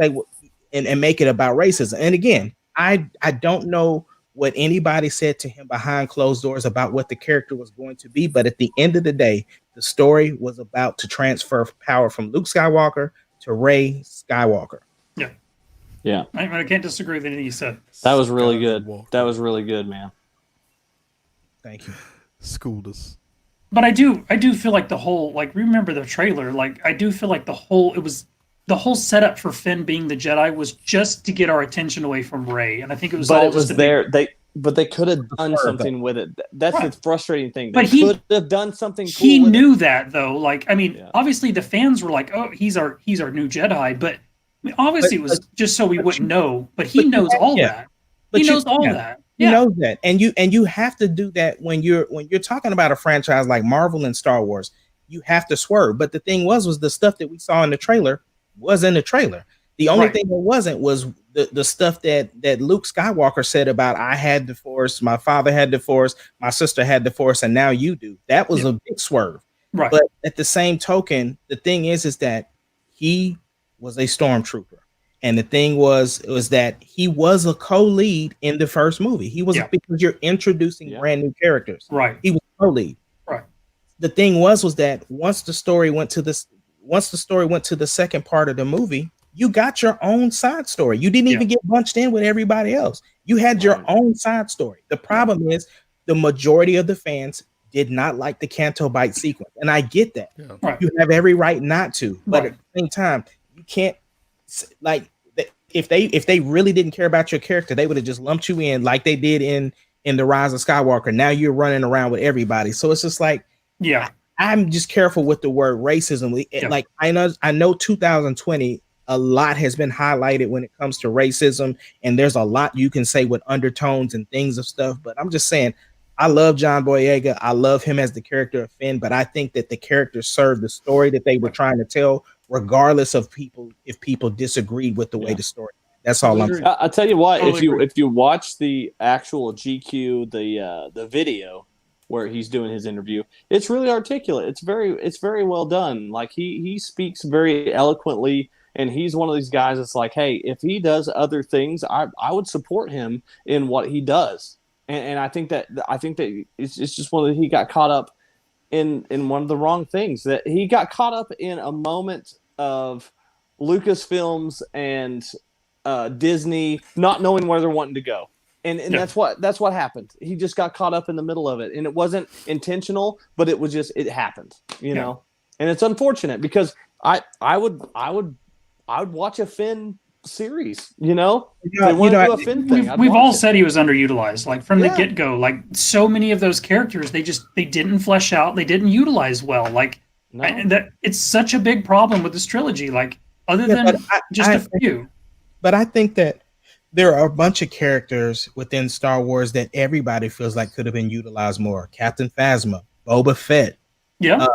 S5: say and make it about racism. And again, I don't know what anybody said to him behind closed doors about what the character was going to be. But at the end of the day, the story was about to transfer power from Luke Skywalker to Rey Skywalker.
S2: Yeah.
S4: Yeah.
S2: I can't disagree with anything you said.
S4: That was really good. That was really good, man.
S5: Thank you.
S3: Schooled us.
S2: But I do feel like the whole, like, remember the trailer, like, I do feel like the whole setup for Finn being the Jedi was just to get our attention away from Rey. And I think it was
S4: but
S2: all
S4: it was there. But they could have done something with it. That's the frustrating thing. They could have done something cool
S2: he knew that, though. Like, I mean, obviously the fans were like, oh, he's our new Jedi, but I mean, obviously it was just so we wouldn't know, but he knows all that. He knows all that.
S5: He knows that. And you have to do that when you're talking about a franchise like Marvel and Star Wars. You have to swerve. But the thing was the stuff that we saw in the trailer was in the trailer. The only thing that wasn't was the stuff that Luke Skywalker said about I had the Force, my father had the Force, my sister had the Force, and now you do. That was a big swerve.
S2: Right.
S5: But at the same token, the thing is that he was a stormtrooper. And the thing was that he was a co-lead in the first movie. He was because you're introducing brand new characters.
S2: Right.
S5: He was co-lead.
S2: Right.
S5: The thing was that once the story went to the second part of the movie, you got your own side story. You didn't even get bunched in with everybody else. You had your own side story. The problem is the majority of the fans did not like the Canto Bite sequence. And I get that. Yeah. Right. You have every right not to. But at the same time, you can't, like, if they really didn't care about your character, they would have just lumped you in like they did in The Rise of Skywalker. Now you're running around with everybody. So it's just like, I'm just careful with the word racism. Like, I know 2020, a lot has been highlighted when it comes to racism, and there's a lot you can say with undertones and things of stuff. But I'm just saying, I love John Boyega. I love him as the character of Finn, but I think that the character served the story that they were trying to tell, regardless of if people disagreed with the way the story. That's all I'm saying.
S4: I'll tell you what, if you watch the actual GQ, the video where he's doing his interview, it's really articulate. It's very well done. Like he speaks very eloquently. And he's one of these guys that's like, hey, if he does other things, I would support him in what he does. And I think that it's just one that he got caught up in one of the wrong things. That he got caught up in a moment of Lucasfilms and Disney not knowing where they're wanting to go. And that's what happened. He just got caught up in the middle of it. And it wasn't intentional, but it happened, you know. And it's unfortunate because I would watch a Finn series, you know? They want to do a Finn thing.
S2: We've all said he was underutilized, like from the get-go. Like so many of those characters, they didn't flesh out, they didn't utilize well. Like it's such a big problem with this trilogy. Like other than just a few.
S5: But I think that there are a bunch of characters within Star Wars that everybody feels like could have been utilized more. Captain Phasma, Boba Fett.
S2: Yeah.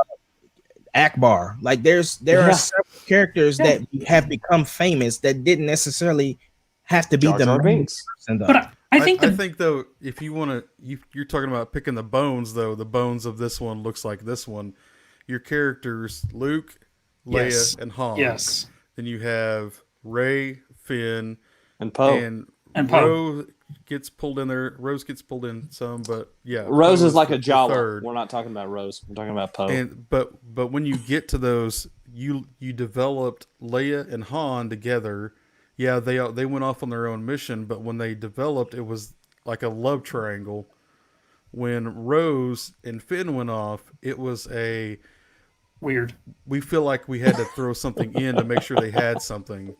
S5: Akbar. Like there
S4: Yeah.
S5: are several characters that have become famous that didn't necessarily have to be
S4: Jar Jar
S5: the main
S4: Binks.
S5: person, though.
S2: But I think
S3: I think though, if you want to, you're talking about picking the bones though. The bones of this one looks like this one. Your characters: Luke, Leia,
S2: Yes.
S3: and Han.
S2: yes,
S3: Then you have Rey, Finn,
S4: And Poe.
S2: And Poe.
S3: Rose gets pulled in there. Rose gets pulled in some, but yeah,
S4: Rose
S3: Poe
S4: is like
S3: the
S4: a Jawa.
S3: third.
S4: We're not talking about Rose. We're talking about Poe.
S3: And but when you get to those, you developed Leia and Han together. Yeah, they went off on their own mission, but when they developed, it was like a love triangle. When Rose and Finn went off, it was a
S2: weird.
S3: we feel like we had to throw something in to make sure they had something,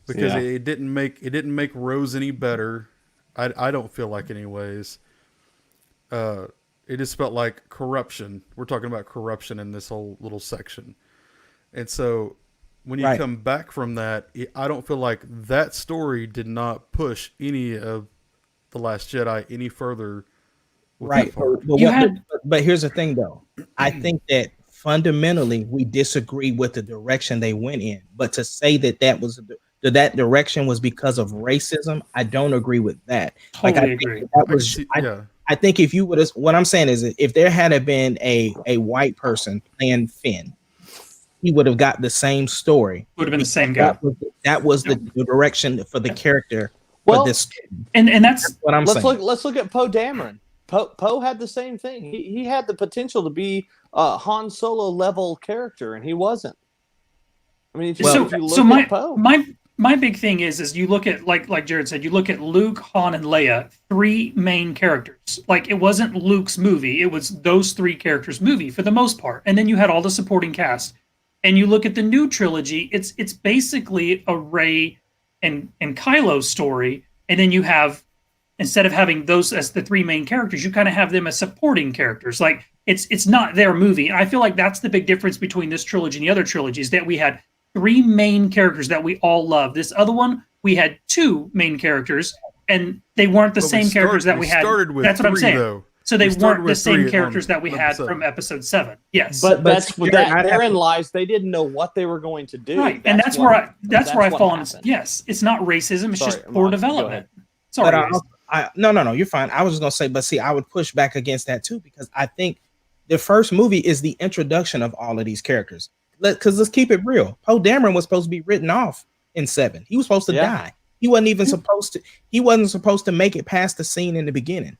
S3: because
S4: Yeah.
S3: it didn't make Rose any better. I don't feel like, anyways. It just felt like corruption. We're talking about corruption in this whole little section, and so when you
S5: Right.
S3: come back from that, I don't feel like that story did not push any of The Last Jedi any further. With
S5: Right.
S3: that part.
S5: But here's the thing, though. I think that fundamentally we disagree with the direction they went in. But to say that that direction was because of racism, I don't agree with that.
S2: Totally
S5: I
S2: agree.
S5: think that
S3: I can
S5: was.
S3: see-
S5: I,
S3: yeah.
S5: I think if you would have, what I'm saying is, if there had been a white person playing Finn, he would have got the same story.
S2: Would have been the same guy.
S5: That was the direction for the character.
S4: Well,
S5: for this,
S2: And that's
S5: what I'm saying.
S4: let's look at Poe Dameron. Poe had the same thing. He had the potential to be a Han Solo level character, and he wasn't. I mean, if you look at Poe,
S2: my big thing is you look at like Jared said, you look at Luke, Han, and Leia, three main characters. Like, it wasn't Luke's movie; it was those three characters' movie for the most part. And then you had all the supporting cast. And you look at the new trilogy; it's basically a Rey and Kylo story. And then you have, instead of having those as the three main characters, you kind of have them as supporting characters. Like, it's not their movie. And I feel like that's the big difference between this trilogy and the other trilogies, that we had three main characters that we all love. This other one, we had two main characters, and they weren't the same characters that we had. That's what I'm saying.
S3: Though.
S2: So they weren't the same
S3: three
S2: characters
S3: on
S2: that we had
S3: episode.
S2: from episode 7. Yes,
S4: but
S5: Jared,
S4: therein lies they didn't know what they were going to do.
S2: right, and that's where I fall in.
S4: happened.
S2: Yes, it's not racism; it's
S4: Sorry,
S2: just poor
S4: Amon, go
S2: development.
S4: ahead.
S2: Sorry,
S5: But
S2: guys.
S5: no, you're fine. I was just gonna say, but see, I would push back against that too, because I think the first movie is the introduction of all of these characters. Because let's keep it real. Poe Dameron was supposed to be written off in 7. He was supposed to die. He wasn't even supposed to. He wasn't supposed to make it past the scene in the beginning.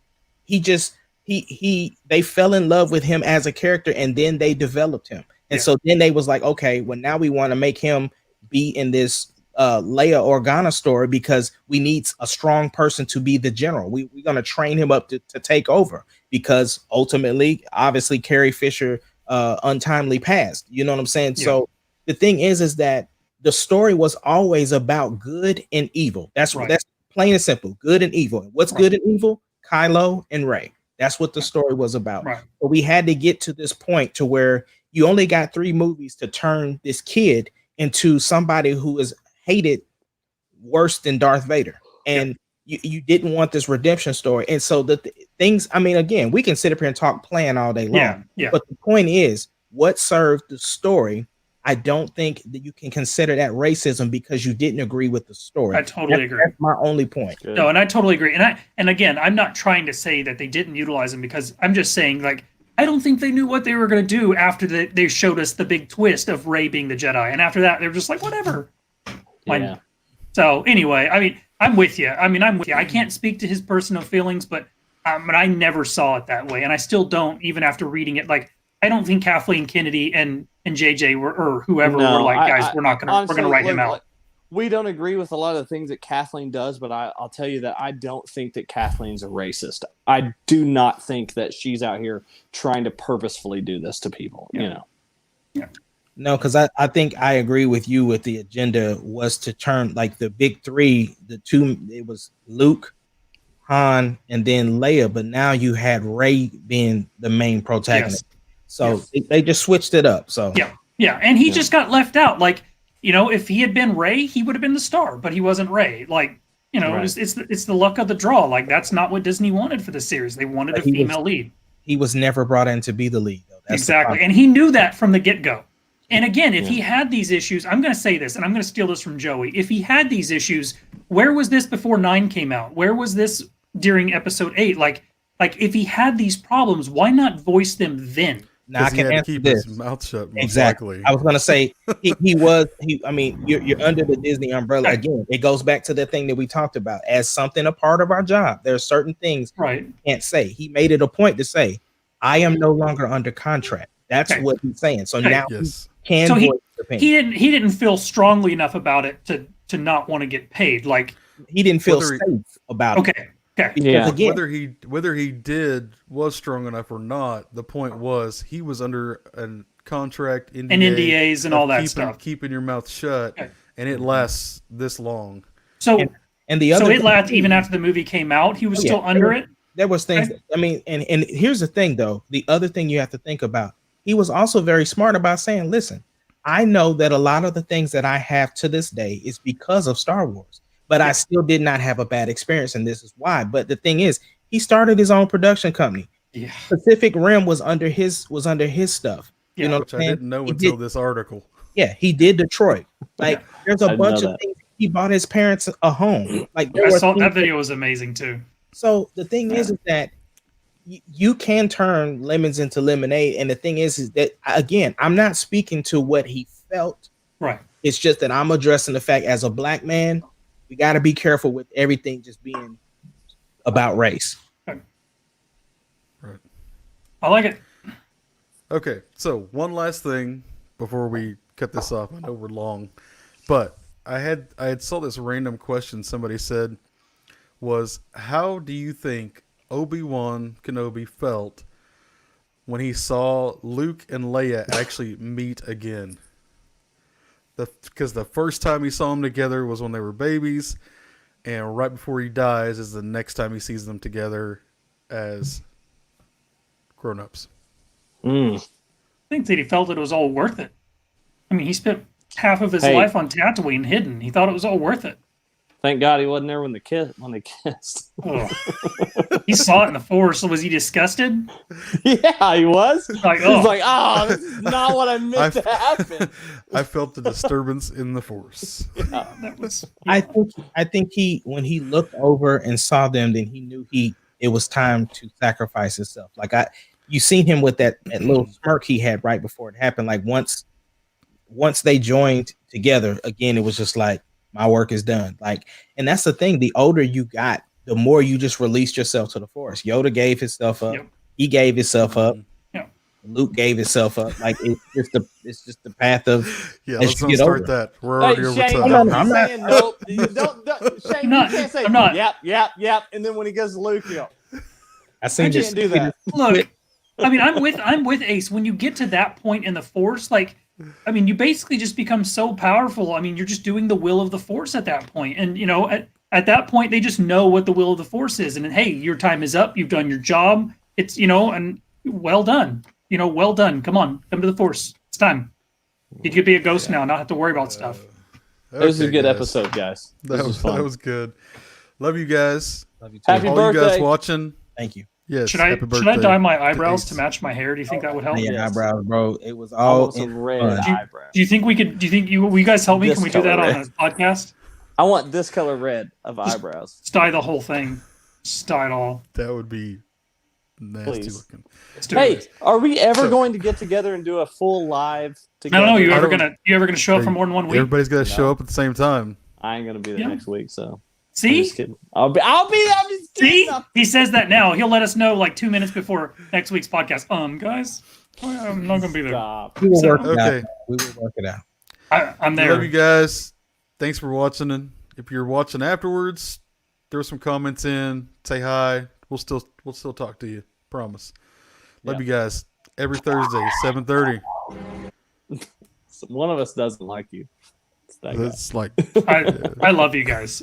S5: They fell in love with him as a character, and then they developed him. And so then they was like, okay, well, now we want to make him be in this Leia Organa story, because we need a strong person to be the general. We're going to train him up to take over, because ultimately, obviously, Carrie Fisher untimely passed. You know what I'm saying?
S2: Yeah.
S5: So the thing is that the story was always about good and evil. That's
S2: Right.
S5: That's plain and simple. Good and evil. And what's good and evil? Kylo and Rey. That's what the story was about.
S2: Right.
S5: But we had to get to this point to where you only got 3 movies to turn this kid into somebody who is hated worse than Darth Vader. And you didn't want this redemption story. And so the things, I mean, again, we can sit up here and talk plan all day long.
S2: Yeah.
S5: But the point is, what served the story, I don't think that you can consider that racism because you didn't agree with the story.
S2: I totally agree.
S5: That's my only point.
S4: Good.
S2: No, and I totally agree. And again, I'm not trying to say that they didn't utilize him, because I'm just saying, like, I don't think they knew what they were going to do after they showed us the big twist of Rey being the Jedi. And after that, they were just like, whatever.
S4: Yeah.
S2: So anyway, I mean, I'm with you. I can't speak to his personal feelings, but I never saw it that way. And I still don't, even after reading it. Like, I don't think Kathleen Kennedy and JJ or whoever were like, guys, we're going to write him out.
S4: We don't agree with a lot of the things that Kathleen does, but I'll tell you that I don't think that Kathleen's a racist. I do not think that she's out here trying to purposefully do this to people, you know.
S2: Yeah.
S5: No, because I think I agree with you with the agenda was to turn, like, the big 3, it was Luke, Han, and then Leia, but now you had Rey being the main protagonist.
S2: Yes.
S5: So they just switched it up. So
S2: Yeah, and he just got left out. Like, you know, if he had been Rey, he would have been the star, but he wasn't Rey. Like, you know,
S4: Right.
S2: it's the luck of the draw. Like, that's not what Disney wanted for the series. They wanted a female lead.
S5: he was never brought in to be the lead, though. That's
S2: Exactly, and he knew that from the get-go. And again, if he had these issues, I'm going to say this, and I'm going to steal this from Joey. If he had these issues, where was this before 9 came out? Where was this during episode 8? Like if he had these problems, why not voice them then?
S5: Now I can answer
S3: keep
S5: this.
S3: his mouth shut.
S5: Exactly. I was going to say I mean, you're under the Disney umbrella again. It goes back to the thing that we talked about as something a part of our job. There are certain things you can't say. He made it a point to say, "I am no longer under contract." That's what he's saying. So now he can voice his opinion.
S2: He didn't feel strongly enough about it to not want to get paid. Like
S5: he didn't feel safe about it.
S2: Okay.
S3: Yeah. Again, whether he was strong enough or not, the point was he was under a contract
S2: and NDAs and all that stuff.
S3: Keeping your mouth shut, and it lasts this long.
S2: So
S5: and the other
S2: so it lasted even after the movie came out. He was still under it.
S5: There was things. I mean, and here's the thing though. The other thing you have to think about. He was also very smart about saying, "Listen, I know that a lot of the things that I have to this day is because of Star Wars." But I still did not have a bad experience, and this is why. But the thing is, he started his own production company. Yeah. Pacific Rim was under his stuff.
S3: Yeah, you know, which I didn't know until this article.
S5: Yeah, he did Detroit. Like, there's a bunch of things. He bought his parents a home. Like,
S2: I saw that video was amazing too.
S5: So the thing is that you can turn lemons into lemonade, and the thing is that again, I'm not speaking to what he felt.
S2: Right.
S5: It's just that I'm addressing the fact as a black man. We got to be careful with everything just being about race.
S3: Right.
S2: I like it.
S3: Okay, so one last thing before we cut this off. I know we're long, but I had saw this random question somebody said was, how do you think Obi-Wan Kenobi felt when he saw Luke and Leia actually meet again? Because the first time he saw them together was when they were babies, and right before he dies is the next time he sees them together as grown-ups.
S2: I think that he felt it was all worth it. I mean, he spent half of his life on Tatooine hidden. He thought it was all worth it.
S4: Thank God he wasn't there when they kissed.
S2: Oh. He saw it in the Force. So was he disgusted?
S4: Yeah, he was.
S2: Like,
S4: He's like, oh, this is not what I meant to happen.
S3: I felt the disturbance in the Force.
S2: That was.
S5: I think he, when he looked over and saw them, then he knew it was time to sacrifice himself. Like you seen him with that little smirk he had right before it happened. Like once they joined together again, it was just like, my work is done. Like, and that's the thing. The older you got, the more you just released yourself to the Force. Yoda gave himself up. Yep. He gave himself up.
S2: Yep.
S5: Luke gave himself up. Like it's just the path of.
S3: Yeah, let's not start that. We're already over time.
S4: I'm not saying nope. Don't Shane, you can't say yep. And then when he goes to Luke, you know,
S5: I can't
S4: do that.
S2: Look, I mean, I'm with Ace. When you get to that point in the Force, like, I mean, you basically just become so powerful. I mean, you're just doing the will of the Force at that point. And, you know, at that point, they just know what the will of the Force is. And then, hey, your time is up. You've done your job. It's, you know, and well done. You know, well done. Come on, come to the Force. It's time. You could be a ghost now, not have to worry about stuff.
S4: Okay, this was a good episode, guys.
S3: That was good. Love you guys.
S5: Love you too.
S4: Happy
S3: all
S4: birthday.
S3: You guys watching.
S5: Thank you.
S3: Yes.
S2: Should I dye my eyebrows to match my hair? Do you think that would help?
S5: Yeah, eyebrows, bro. It was all
S4: some red eyebrows.
S2: Do you think we could? Do you think will you guys help me? Can we do that on a podcast?
S4: I want this color red of eyebrows.
S2: Just dye the whole thing. Just dye it all.
S3: That would be nasty looking.
S4: Hey, are we ever going to get together and do a full live together?
S2: I don't know. You ever gonna show up for more than 1 week?
S3: Everybody's got to show up at the same time.
S4: I ain't gonna be there next week, so.
S2: See?
S4: I'll be there. I'm just kidding.
S2: See? He says that now. He'll let us know like 2 minutes before next week's podcast. Guys, I'm not gonna be there.
S5: We will work it out. We will work it out.
S2: I'm there.
S3: Love you guys. Thanks for watching. And if you're watching afterwards, throw some comments in. Say hi. We'll still talk to you. Promise. Love you guys. Every Thursday, 7:30.
S4: One of us doesn't like you. It's that guy.
S3: It's like
S2: I love you guys. It's